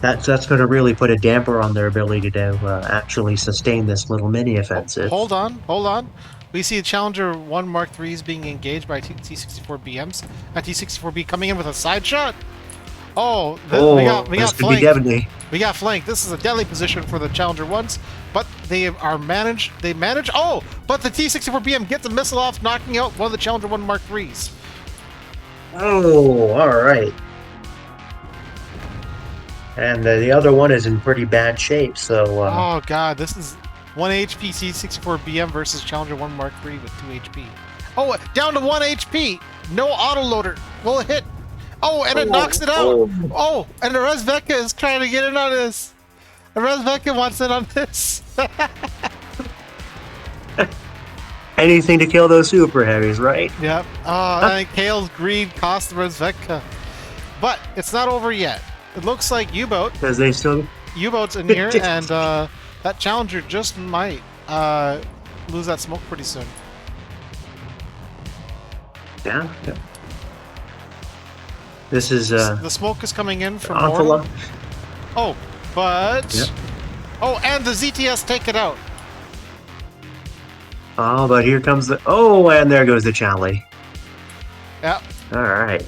Speaker 2: that's going to really put a damper on their ability to actually sustain this little mini
Speaker 1: Oh,
Speaker 2: offensive.
Speaker 1: hold on, hold on. We see Challenger 1 Mark IIIs being engaged by T-64BMs. And T-64B coming in with a side shot. Oh,
Speaker 2: Oh,
Speaker 1: we
Speaker 2: this
Speaker 1: got
Speaker 2: could be
Speaker 1: flanked.
Speaker 2: deadly.
Speaker 1: We got flanked. This is a deadly position for the Challenger ones, but they manage. Oh, but the T-64BM gets a missile off, knocking out one of the Challenger 1 Mark IIIs.
Speaker 2: Oh, all right. And the other one is in pretty bad shape. So,
Speaker 1: Oh god, this is 1 HP T-64BM versus Challenger 1 Mark III with 2 HP. Oh, down to 1 HP. No autoloader. Will it hit? Oh, and it knocks it out.
Speaker 2: oh,
Speaker 1: Oh, and the Rezveka is trying to get in on this. The Rezveka wants in on this.
Speaker 2: anything to kill those super heavies, right?
Speaker 1: Yep. And Kale's greed cost the Rezveka. But it's not over yet. It looks like
Speaker 2: Because they still.
Speaker 1: U-boat's in here, and that Challenger just might lose that smoke pretty soon.
Speaker 2: Yeah. This is
Speaker 1: The smoke is coming in from
Speaker 2: Anfala.
Speaker 1: Mortal. Oh, but
Speaker 2: Yep.
Speaker 1: oh, and the ZTS take it out.
Speaker 2: Oh, but here comes the. Oh, and there goes the Chally.
Speaker 1: Yep.
Speaker 2: All right.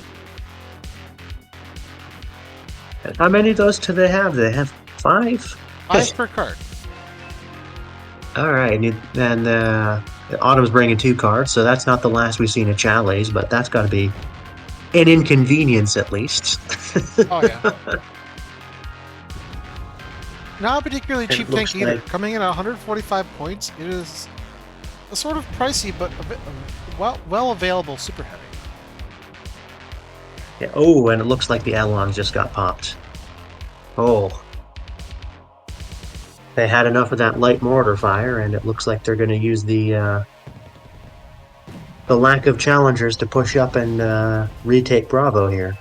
Speaker 2: How many of those do they have? They have 5?
Speaker 1: 5 per card.
Speaker 2: All right. And Autumn's bringing 2 cards, so that's not the last we've seen of Challies, but that's got to be an inconvenience at least.
Speaker 1: Oh yeah. Not a particularly
Speaker 2: It
Speaker 1: cheap
Speaker 2: looks
Speaker 1: tank either.
Speaker 2: like-
Speaker 1: Coming in at 145 points, it is a sort of pricey but a bit well available super heavy.
Speaker 2: Yeah. Oh, and it looks like the Adelons just got popped. Oh. They had enough of that light mortar fire, and it looks like they're going to use the lack of challengers to push up and retake Bravo here.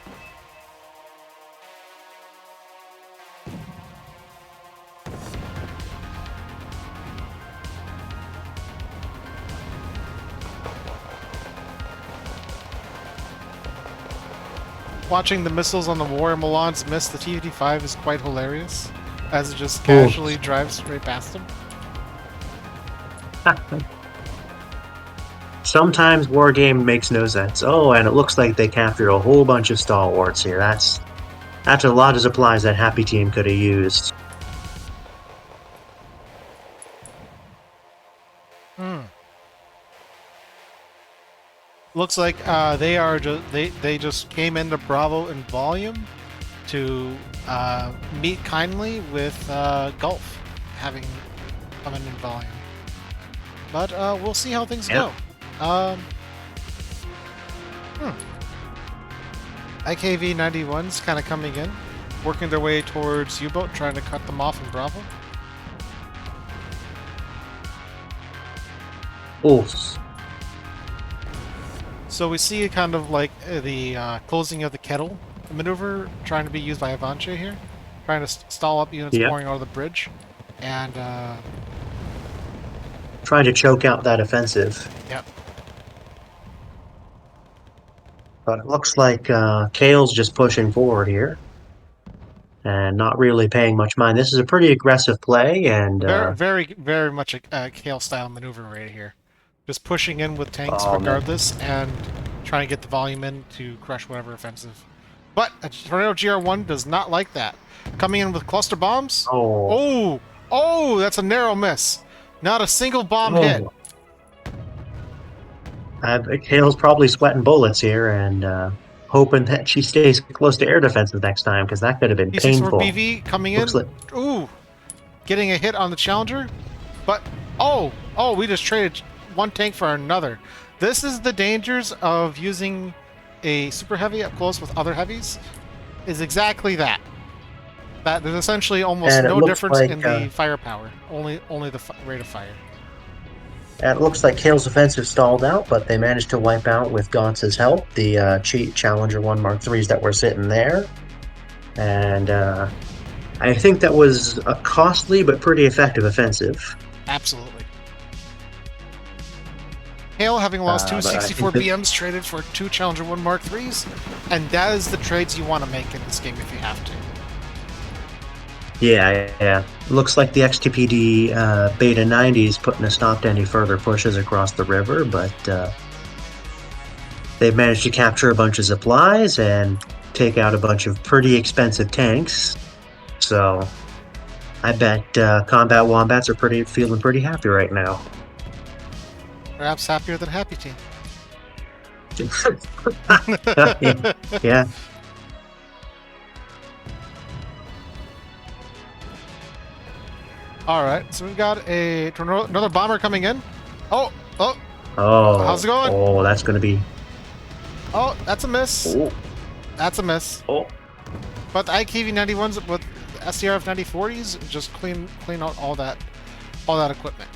Speaker 1: Watching the missiles on the Warrior Milans miss the T-85 is quite hilarious, as it just
Speaker 2: Cool.
Speaker 1: casually drives right past them.
Speaker 2: Sometimes war game makes no sense. Oh, and it looks like they captured a whole bunch of stalwarts here. That's a lot of supplies that Happy Team could have used.
Speaker 1: Looks like they just came into Bravo in volume to meet kindly with Gulf having come in volume. But we'll see how things
Speaker 2: Yep.
Speaker 1: go. IKV 91's kind of coming in, working their way towards U-boat, trying to cut them off in Bravo.
Speaker 2: Oof.
Speaker 1: So we see kind of like the closing of the kettle maneuver trying to be used by Avanche here, trying to stall up units
Speaker 2: Yep.
Speaker 1: pouring out of the bridge, and
Speaker 2: Trying to choke out that offensive.
Speaker 1: yep.
Speaker 2: But it looks like Kale's just pushing forward here and not really paying much mind. This is a pretty aggressive play, and
Speaker 1: Very much a Kale style maneuver right here. Just pushing in with tanks
Speaker 2: oh, man.
Speaker 1: regardless and trying to get the volume in to crush whatever offensive. But a Tornado GR1 does not like that. Coming in with cluster bombs.
Speaker 2: Oh,
Speaker 1: Oh, that's a narrow miss. Not a single bomb
Speaker 2: oh.
Speaker 1: hit.
Speaker 2: Kale's probably sweating bullets here and hoping that she stays close to air defenses next time because that could have been painful.
Speaker 1: T-64BV coming in.
Speaker 2: Looks like
Speaker 1: Ooh, getting a hit on the Challenger. But, oh, we just traded one tank for another. This is the dangers of using a super heavy up close with other heavies, is exactly that. That there's essentially almost
Speaker 2: And it
Speaker 1: no
Speaker 2: looks
Speaker 1: difference
Speaker 2: like,
Speaker 1: in the firepower, only the rate of fire.
Speaker 2: it looks like Kale's offensive stalled out, but they managed to wipe out with Gauntz's help the cheap Challenger 1 Mark IIIs that were sitting there. And I think that was a costly but pretty effective offensive.
Speaker 1: Absolutely. Hale having lost two
Speaker 2: But I
Speaker 1: 64
Speaker 2: think that
Speaker 1: BMs traded for two Challenger 1 Mark IIIs, and that is the trades you want to make in this game if you have to.
Speaker 2: yeah. Looks like the XTPD Beta 90 is putting a stop to any further pushes across the river, but they've managed to capture a bunch of supplies and take out a bunch of pretty expensive tanks. So I bet combat wombats are pretty feeling pretty happy right now.
Speaker 1: Perhaps happier than Happy Team.
Speaker 2: Yeah, yeah.
Speaker 1: All right, so we've got another bomber coming in. Oh, oh, how's it going?
Speaker 2: That's going to be.
Speaker 1: Oh, that's a miss.
Speaker 2: Oh,
Speaker 1: That's a miss.
Speaker 2: oh,
Speaker 1: But the IKV-91s with SDRF 9040s just clean out all that equipment.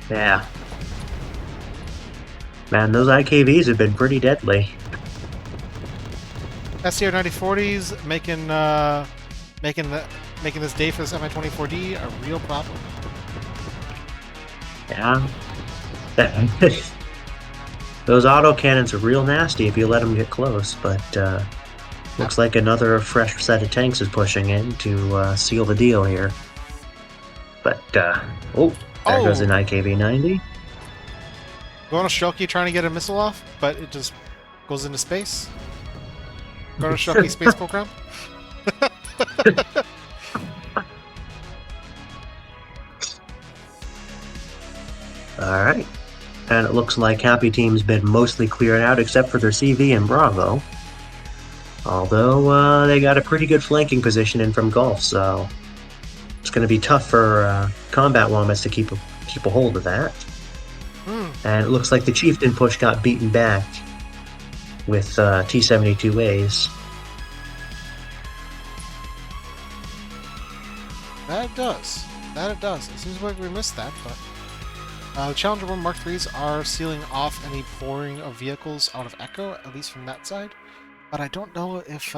Speaker 2: yeah. Man, those IKVs have been pretty deadly.
Speaker 1: SDR 9040s making this day for this MI-24D a real problem.
Speaker 2: Yeah. Those autocannons are real nasty if you let them get close, but looks like another fresh set of tanks is pushing in to seal the deal here. But, there goes an IKV-90.
Speaker 1: Going to Shoki trying to get a missile off, but it just goes into space. Go to Shoki space program.
Speaker 2: Alright. And it looks like Happy Team's been mostly cleared out except for their CV and Bravo. Although they got a pretty good flanking position in from Gulf, so it's going to be tough for combat wombats to keep a hold of that. And it looks like the Chieftain push got beaten back with T-72As.
Speaker 1: That it does. That it does. It seems like we missed that, but the Challenger 1 Mark IIIs are sealing off any pouring of vehicles out of Echo, at least from that side. But I don't know if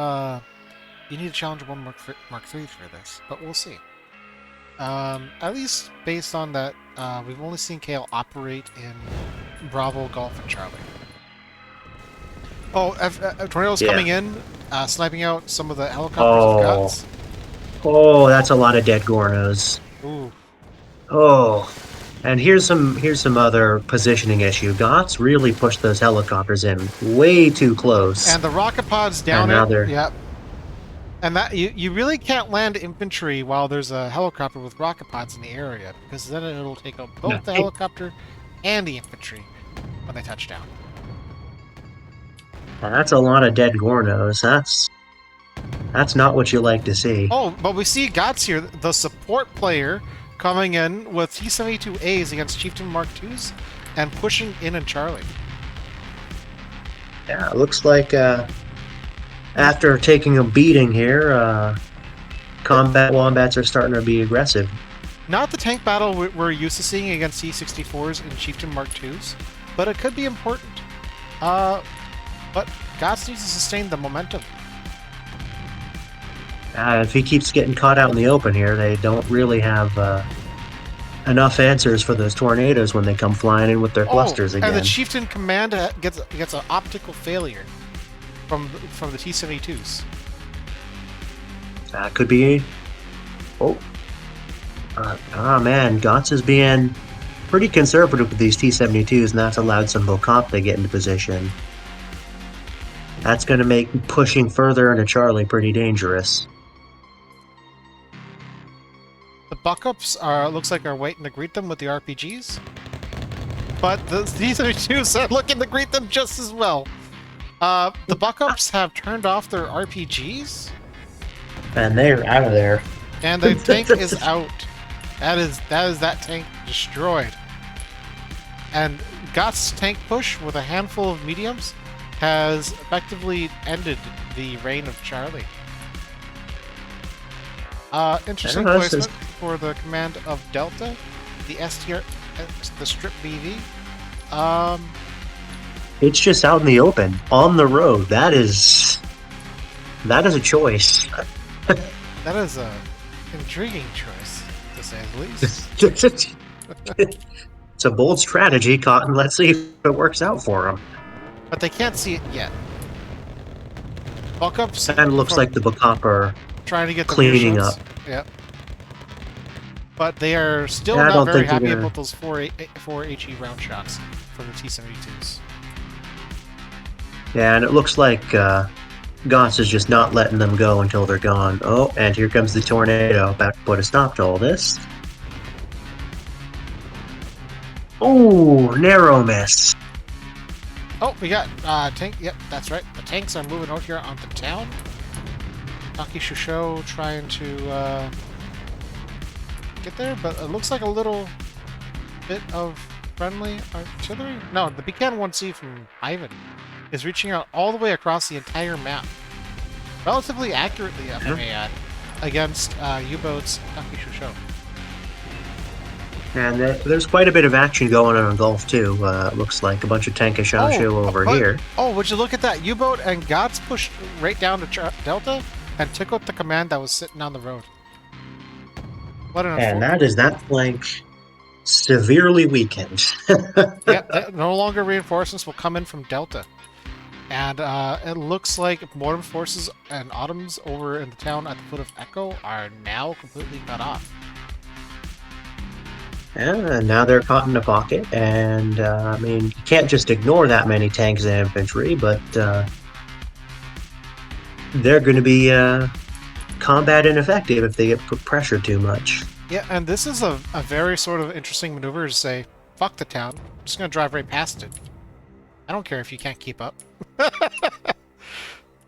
Speaker 1: you need a Challenger 1 Mark III for this, but we'll see. At least based on that, we've only seen Kale operate in Bravo, Golf, and Charlie. Oh, Tornado's coming in, sniping out some of the helicopters of Guts.
Speaker 2: Oh, that's a lot of dead Gornos.
Speaker 1: Ooh.
Speaker 2: Oh, and here's some other positioning issue. Gots really pushed those helicopters in way too close.
Speaker 1: And the rocket pods down it. Yep. And that you really can't land infantry while there's a helicopter with rocket pods in the area, because then it'll take out both the helicopter and the infantry when they touch down.
Speaker 2: That's a lot of dead Gornos. That's not what you like to see.
Speaker 1: Oh, but we see Gots here, the support player, coming in with T-72As against Chieftain Mark IIs and pushing in Charlie.
Speaker 2: Yeah, it looks like after taking a beating here, combat wombats are starting to be aggressive.
Speaker 1: Not the tank battle we're used to seeing against T-64s and Chieftain Mark IIs, but it could be important. But Gots needs to sustain the momentum.
Speaker 2: If he keeps getting caught out in the open here, they don't really have enough answers for those tornadoes when they come flying in with their clusters again.
Speaker 1: And the Chieftain command gets an optical failure from the T-72s.
Speaker 2: That could be. Man, Gots is being pretty conservative with these T-72s, and that's allowed some Bocop to get into position. That's going to make pushing further into Charlie pretty dangerous.
Speaker 1: The Buckups looks like are waiting to greet them with the RPGs, but the T-72s are looking to greet them just as well. The Buckups have turned off their RPGs,
Speaker 2: and they're out of there.
Speaker 1: And the tank is out. That is that tank destroyed. And Gott's tank push with a handful of mediums has effectively ended the reign of Charlie. Interesting placement for the command of Delta, the STR, the Strip BV.
Speaker 2: It's just out in the open, on the road. That is a choice.
Speaker 1: That is a intriguing choice, to say the least.
Speaker 2: It's a bold strategy, Cotton. Let's see if it works out for them.
Speaker 1: But they can't see it yet. Bulk ups
Speaker 2: And it looks
Speaker 1: from
Speaker 2: like the Bacop are
Speaker 1: trying to get the rear
Speaker 2: cleaning up.
Speaker 1: shots. Yeah. But they are still
Speaker 2: Yeah, I
Speaker 1: not
Speaker 2: don't
Speaker 1: very
Speaker 2: think they're
Speaker 1: happy
Speaker 2: gonna.
Speaker 1: about those four HE round shots from the T-72s.
Speaker 2: Yeah, and it looks like Goss is just not letting them go until they're gone. Oh, and here comes the tornado, about to put a stop to all this. Oh, narrow miss.
Speaker 1: Oh, we got tank. Yep, that's right. The tanks are moving out here onto town. Taki Shusho trying to get there, but it looks like a little bit of friendly artillery. No, the Beacon 1C from Ivan is reaching out all the way across the entire map, relatively accurately, if I may add, against U-boats Taki Shusho.
Speaker 2: And there's quite a bit of action going on in Gulf too. Looks like a bunch of Tankashashu over here.
Speaker 1: Oh, would you look at that? U-boat and Gots pushed right down to Delta and took out the command that was sitting on the road. What an
Speaker 2: And
Speaker 1: unfortunate.
Speaker 2: that is that flank severely weakened.
Speaker 1: Yeah, no longer reinforcements will come in from Delta. And it looks like Mortem forces and Autumns over in the town at the foot of Echo are now completely cut off.
Speaker 2: And now they're caught in a pocket. And I mean, you can't just ignore that many tanks and infantry, but they're going to be combat ineffective if they get pressured too much.
Speaker 1: Yeah, and this is a very sort of interesting maneuver to say, fuck the town. I'm just going to drive right past it. I don't care if you can't keep up.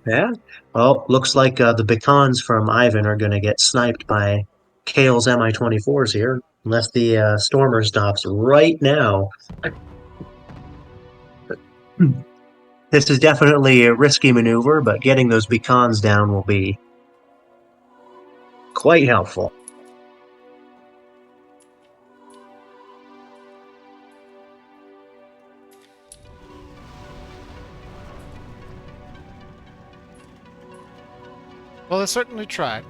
Speaker 2: Yeah. Well, looks like the Bacons from Ivan are going to get sniped by Kale's Mi-24s here, unless the Stormer stops right now. This is definitely a risky maneuver, but getting those Bacons down will be quite helpful.
Speaker 1: Well, they certainly tried.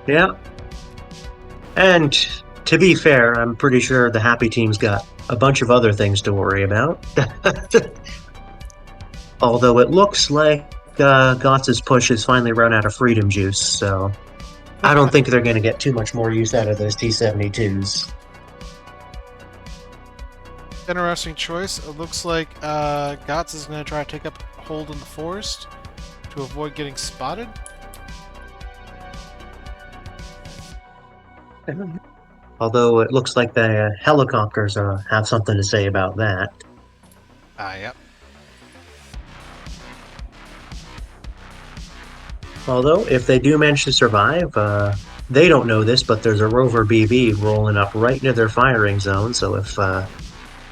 Speaker 2: Yeah. And to be fair, I'm pretty sure the Happy Team's got a bunch of other things to worry about. Although it looks like Gotz's push has finally run out of freedom juice, so I don't think they're going to get too much more use out of those T-72s.
Speaker 1: Interesting choice. It looks like Gotz is going to try to take up hold in the forest to avoid getting spotted.
Speaker 2: Although it looks like the helicopters have something to say about that.
Speaker 1: Yep.
Speaker 2: Although, if they do manage to survive, they don't know this, but there's a Rover BB rolling up right into their firing zone, so if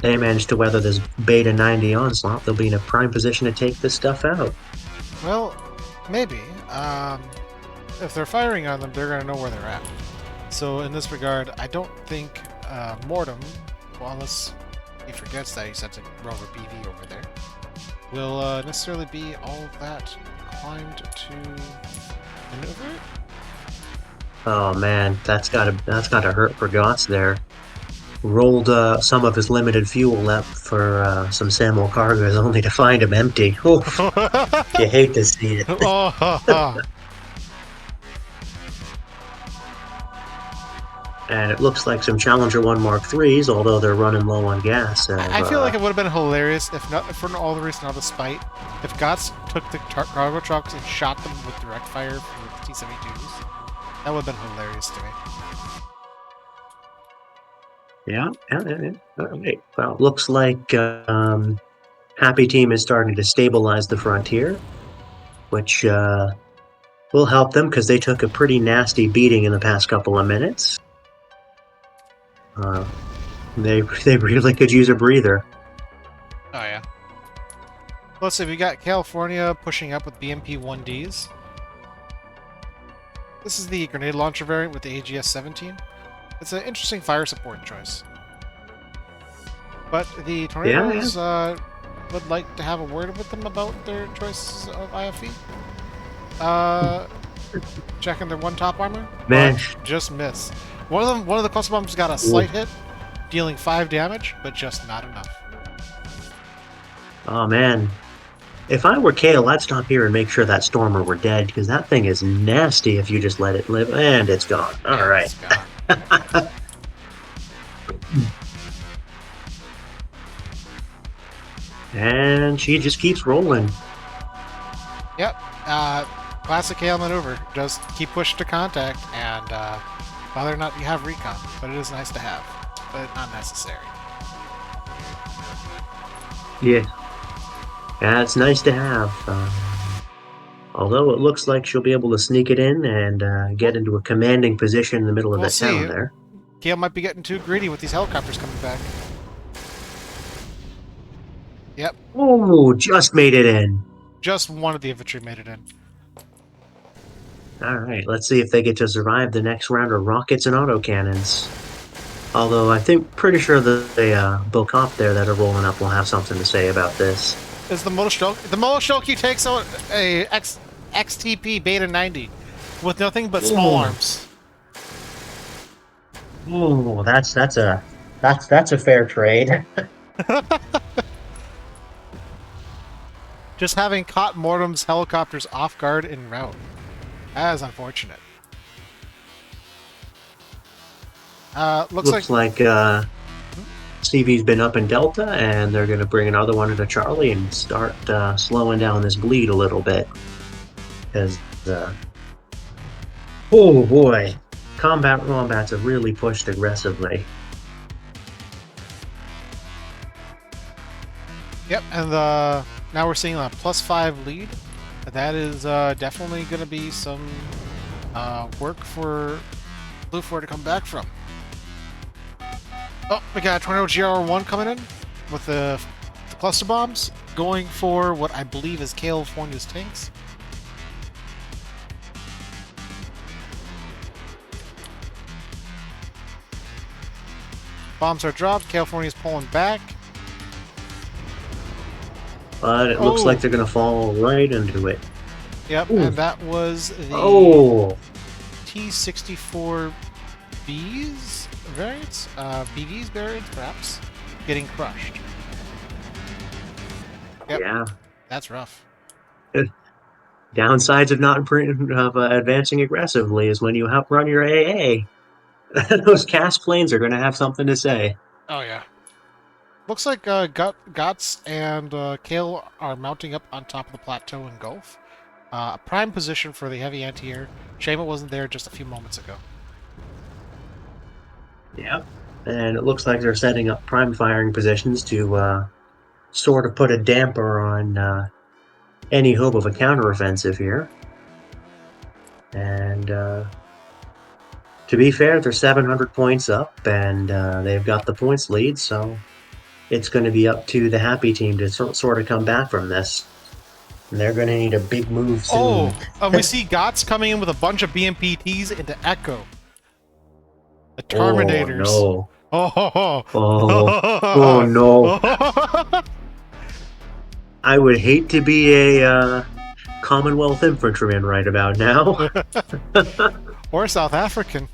Speaker 2: they manage to weather this Beta 90 onslaught, they'll be in a prime position to take this stuff out.
Speaker 1: Well, maybe. If they're firing on them, they're going to know where they're at. So in this regard, I don't think Mortem, well, unless he forgets that he sent a Rover BV over there, will necessarily be all that inclined to maneuver it.
Speaker 2: Oh man, that's gotta hurt for Gotts there. Rolled some of his limited fuel up for some Samuel cargoes, only to find him empty. Oof, you hate to see it.
Speaker 1: Oh,
Speaker 2: And it looks like some Challenger 1 Mark IIIs, although they're running low on gas.
Speaker 1: I feel like it would have been hilarious if not, for all the reason out of spite, if Gotts took the cargo trucks and shot them with direct fire from the T-72s. That would have been hilarious to me.
Speaker 2: Yeah. All right. Well, looks like Happy Team is starting to stabilize the frontier, which will help them because they took a pretty nasty beating in the past couple of minutes. They really could use a breather.
Speaker 1: Oh yeah. Let's see, we got California pushing up with BMP-1Ds. This is the grenade launcher variant with the AGS-17. It's an interesting fire support choice. But the Tornadoes would like to have a word with them about their choices of IFE. Checking their one top armor, but
Speaker 2: Man,
Speaker 1: just miss. One of the cluster bombs got a slight hit, dealing 5 damage, but just not enough.
Speaker 2: oh man. If I were Kale, I'd stop here and make sure that Stormer were dead, because that thing is nasty if you just let it live, and it's gone. All
Speaker 1: And
Speaker 2: right.
Speaker 1: it's gone.
Speaker 2: And she just keeps rolling.
Speaker 1: Yep. Classic Hail maneuver. Just keep pushing to contact, and whether or not you have recon, but it is nice to have, but not necessary.
Speaker 2: Yeah, yeah, it's nice to have. Although it looks like she'll be able to sneak it in and get
Speaker 1: Well,
Speaker 2: into a commanding position in the middle of
Speaker 1: we'll
Speaker 2: the town
Speaker 1: see.
Speaker 2: there.
Speaker 1: Gale might be getting too greedy with these helicopters coming back. Yep.
Speaker 2: Oh, just made it in.
Speaker 1: Just one of the infantry made it in.
Speaker 2: All right, let's see if they get to survive the next round of rockets and autocannons. Although I think pretty sure the Bocop there that are rolling up will have something to say about this.
Speaker 1: Is the Moloshoki takes out a XTP Beta 90 with nothing but small
Speaker 2: Ooh.
Speaker 1: arms.
Speaker 2: Oh, that's a fair trade.
Speaker 1: Just having caught Mortem's helicopters off guard en route. That is unfortunate. Looks
Speaker 2: Looks like CV's been up in Delta, and they're going to bring another one into Charlie and start slowing down this bleed a little bit. Because, oh boy, combat wombats have really pushed aggressively.
Speaker 1: Yep, and now we're seeing a +5 lead. That is definitely going to be some work for Blue 4 to come back from. Oh, we got a Tornado GR1 coming in with the cluster bombs, going for what I believe is California's tanks. Bombs are dropped. California's pulling back.
Speaker 2: But it looks like they're going to fall right into it.
Speaker 1: Yep,
Speaker 2: Ooh.
Speaker 1: and that was the T-64Bs variants? BVs variants, perhaps? Getting crushed. Yep,
Speaker 2: Yeah.
Speaker 1: that's rough.
Speaker 2: Downsides of not advancing aggressively is when you outrun your AA. Those cast planes are going to have something to say.
Speaker 1: Oh, yeah. Looks like Guts and Kale are mounting up on top of the plateau in Gulf. A prime position for the heavy anti-air. Shame it wasn't there just a few moments ago.
Speaker 2: Yep. And it looks like they're setting up prime firing positions to sort of put a damper on any hope of a counteroffensive here. And to be fair, they're 700 points up, and they've got the points lead, so it's going to be up to the happy team to sort of come back from this. And they're going to need a big move soon.
Speaker 1: Oh, we see Gots coming in with a bunch of BMPTs into Echo. The Terminators.
Speaker 2: Oh, no.
Speaker 1: Oh, ho, ho.
Speaker 2: Oh no. I would hate to be a Commonwealth infantryman right about now.
Speaker 1: Or South African.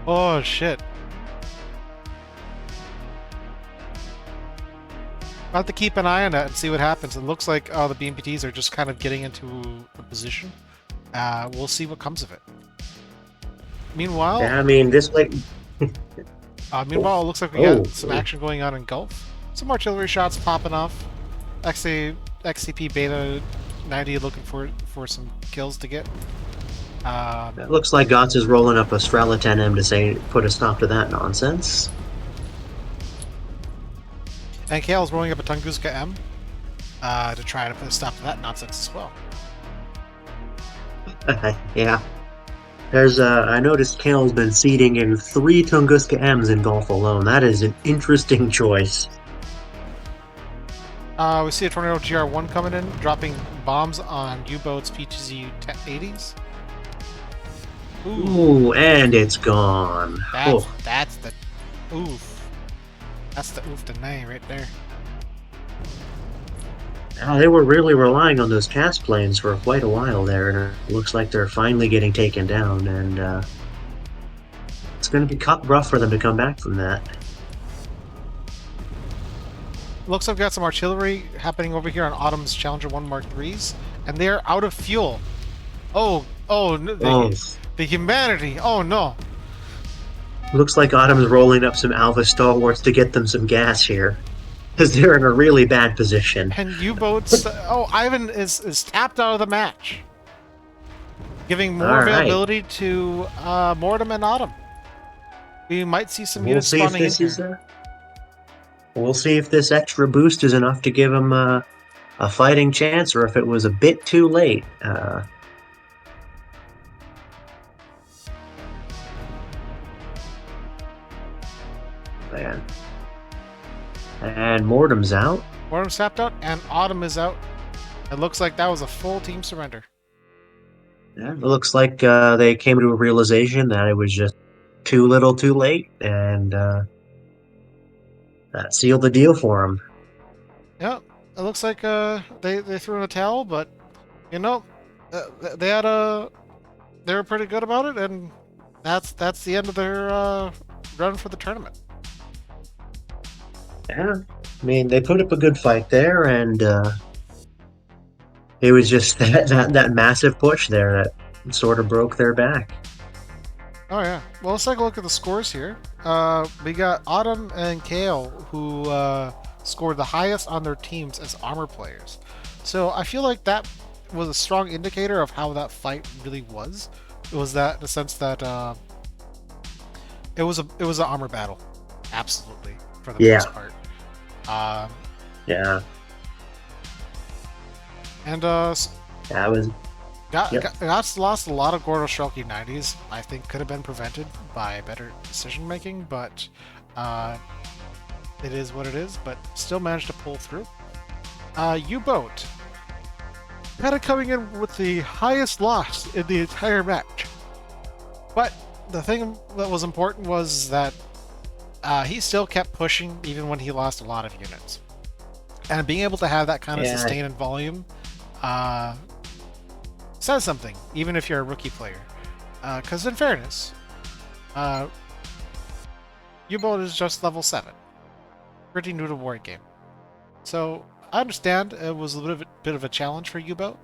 Speaker 1: Oh, shit. I'll have to keep an eye on that and see what happens. It looks like the BMPTs are just kind of getting into a position. We'll see what comes of it. Meanwhile,
Speaker 2: I mean, this way.
Speaker 1: meanwhile, it looks like we got some action going on in Gulf. Some artillery shots popping off. XCP Beta 90 looking for some kills to get.
Speaker 2: It looks like Gotts is rolling up a Strela 10M to say put a stop to that nonsense.
Speaker 1: And Kale's rolling up a Tunguska M to try to put a stop to that nonsense as well.
Speaker 2: Yeah. There's I noticed Kale's been seeding in 3 Tunguska M's in Gulf alone. That is an interesting choice.
Speaker 1: We see a Tornado GR1 coming in, dropping bombs on U-boats PTZ-80s.
Speaker 2: Ooh, and it's gone.
Speaker 1: That's the oof. That's the oof the name right there.
Speaker 2: They were really relying on those cast planes for quite a while there, and it looks like they're finally getting taken down, and it's going to be rough for them to come back from that.
Speaker 1: Looks like we've got some artillery happening over here on Autumn's Challenger 1 Mark IIIs, and they're out of fuel. Oh,
Speaker 2: Oh,
Speaker 1: the humanity. Oh no.
Speaker 2: looks like Autumn's rolling up some Alva stalwarts to get them some gas here, because they're in a really bad position.
Speaker 1: And U-boats. Oh, Ivan is tapped out of the match, giving more
Speaker 2: All right,
Speaker 1: availability to Mortem and Autumn. We might see some
Speaker 2: we'll
Speaker 1: units
Speaker 2: see if
Speaker 1: spawning in
Speaker 2: this is
Speaker 1: here.
Speaker 2: we'll see if this extra boost is enough to give them a fighting chance, or if it was a bit too late. Man. And Mortem's out.
Speaker 1: Mortem's tapped out, and Autumn is out. It looks like that was a full team surrender.
Speaker 2: Yeah, it looks like they came to a realization that it was just too little, too late, and that sealed the deal for them.
Speaker 1: Yeah, it looks like they threw in a towel, but you know, they had a they were pretty good about it, and that's the end of their run for the tournament.
Speaker 2: Yeah, I mean they put up a good fight there, and it was just that massive push there that sort of broke their back.
Speaker 1: Oh yeah. Well, let's take a look at the scores here. We got Autumn and Kale who scored the highest on their teams as armor players. So I feel like that was a strong indicator of how that fight really was. It was that in the sense that it was an armor battle, absolutely for the
Speaker 2: Yeah,
Speaker 1: most part. Um,
Speaker 2: yeah,
Speaker 1: and
Speaker 2: that was. Yep.
Speaker 1: Got lost a lot of Gordo Shrelky 90s. I think could have been prevented by better decision making, but uh, it is what it is. But still managed to pull through. U-boat kind of coming in with the highest loss in the entire match. But the thing that was important was that he still kept pushing even when he lost a lot of units, and being able to have that kind of
Speaker 2: Yeah,
Speaker 1: sustain and volume uh, says something, even if you're a rookie player. Because in fairness, uh, U-boat is just level 7, pretty new to war game. So I understand it was a bit of a challenge for U-boat,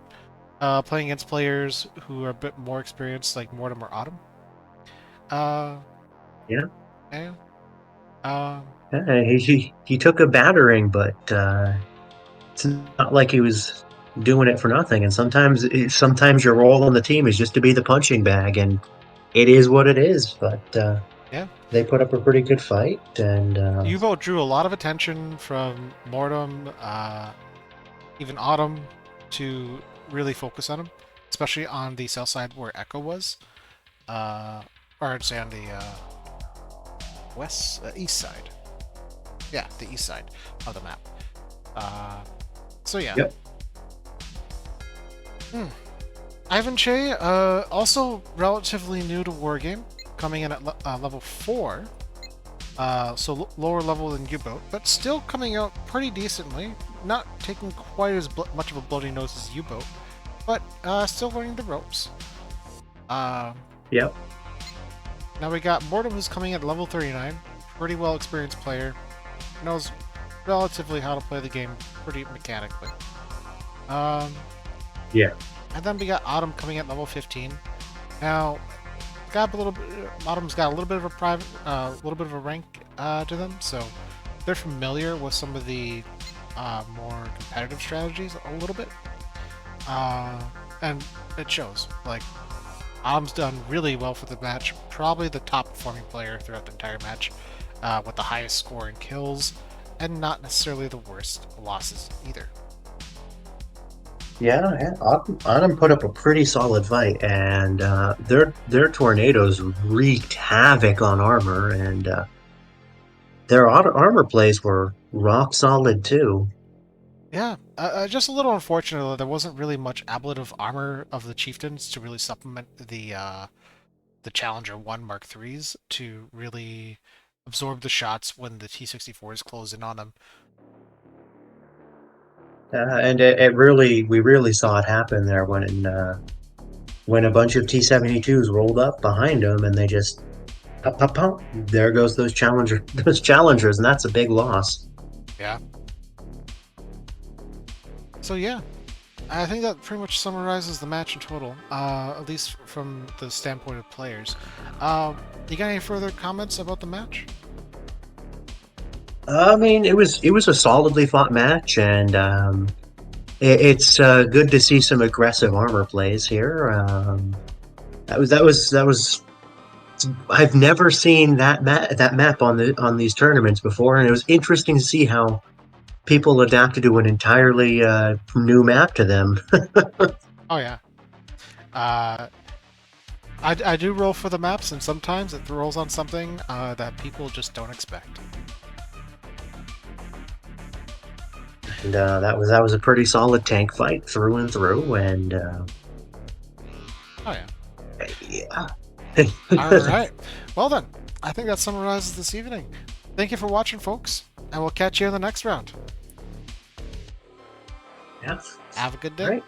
Speaker 1: playing against players who are a bit more experienced, like Mortem or Autumn. Uh,
Speaker 2: yeah.
Speaker 1: and, um,
Speaker 2: He took a battering, but it's not like he was doing it for nothing. And sometimes your role on the team is just to be the punching bag, and it is what it is. But
Speaker 1: yeah,
Speaker 2: they put up a pretty good fight, and
Speaker 1: U-boat drew a lot of attention from Mortem, even Autumn, to really focus on him, especially on the south side where Echo was, uh, or I'd say on the east side. Yeah, the east side of the map. Uh, so yeah.
Speaker 2: yep,
Speaker 1: Hmm. Ivan Che, also relatively new to Wargame, coming in at level 4, so lower level than U-Boat, but still coming out pretty decently, not taking quite as much of a bloody nose as U-Boat, but still learning the ropes. Uh,
Speaker 2: yep,
Speaker 1: Now we got Mortem, who's coming at level 39, pretty well experienced player, knows relatively how to play the game pretty mechanically. Um,
Speaker 2: yeah,
Speaker 1: and then we got Autumn coming at level 15. Now, got a little bit, Autumn's got a little bit of a little bit of a rank to them, so they're familiar with some of the more competitive strategies a little bit, and it shows. Like, Autumn's done really well for the match, probably the top performing player throughout the entire match, with the highest score in kills, and not necessarily the worst losses either.
Speaker 2: yeah. Autumn put up a pretty solid fight, and their tornadoes wreaked havoc on armor, and their armor plays were rock solid too.
Speaker 1: Yeah, just a little unfortunate though. There wasn't really much ablative armor of the chieftains to really supplement the Challenger 1 Mark IIIs to really absorb the shots when the T-64s close in on them.
Speaker 2: And it really, we really saw it happen there when a bunch of T-72s rolled up behind them, and they just pop, pop, pop. There goes those challenger, those challengers, and that's a big loss.
Speaker 1: Yeah. So yeah, I think that pretty much summarizes the match in total, at least from the standpoint of players. You got any further comments about the match?
Speaker 2: I mean, it was a solidly fought match, and it's good to see some aggressive armor plays here. That was. I've never seen that map on these tournaments before, and it was interesting to see how people adapted to an entirely new map to them.
Speaker 1: Oh yeah. Uh, I do roll for the maps, and sometimes it rolls on something that people just don't expect.
Speaker 2: And that was a pretty solid tank fight through and through, and
Speaker 1: Oh yeah.
Speaker 2: yeah.
Speaker 1: All right. Well then, I think that summarizes this evening. Thank you for watching, folks, and we'll catch you in the next round.
Speaker 2: Yeah.
Speaker 1: Have a good
Speaker 2: All
Speaker 1: day.
Speaker 2: right.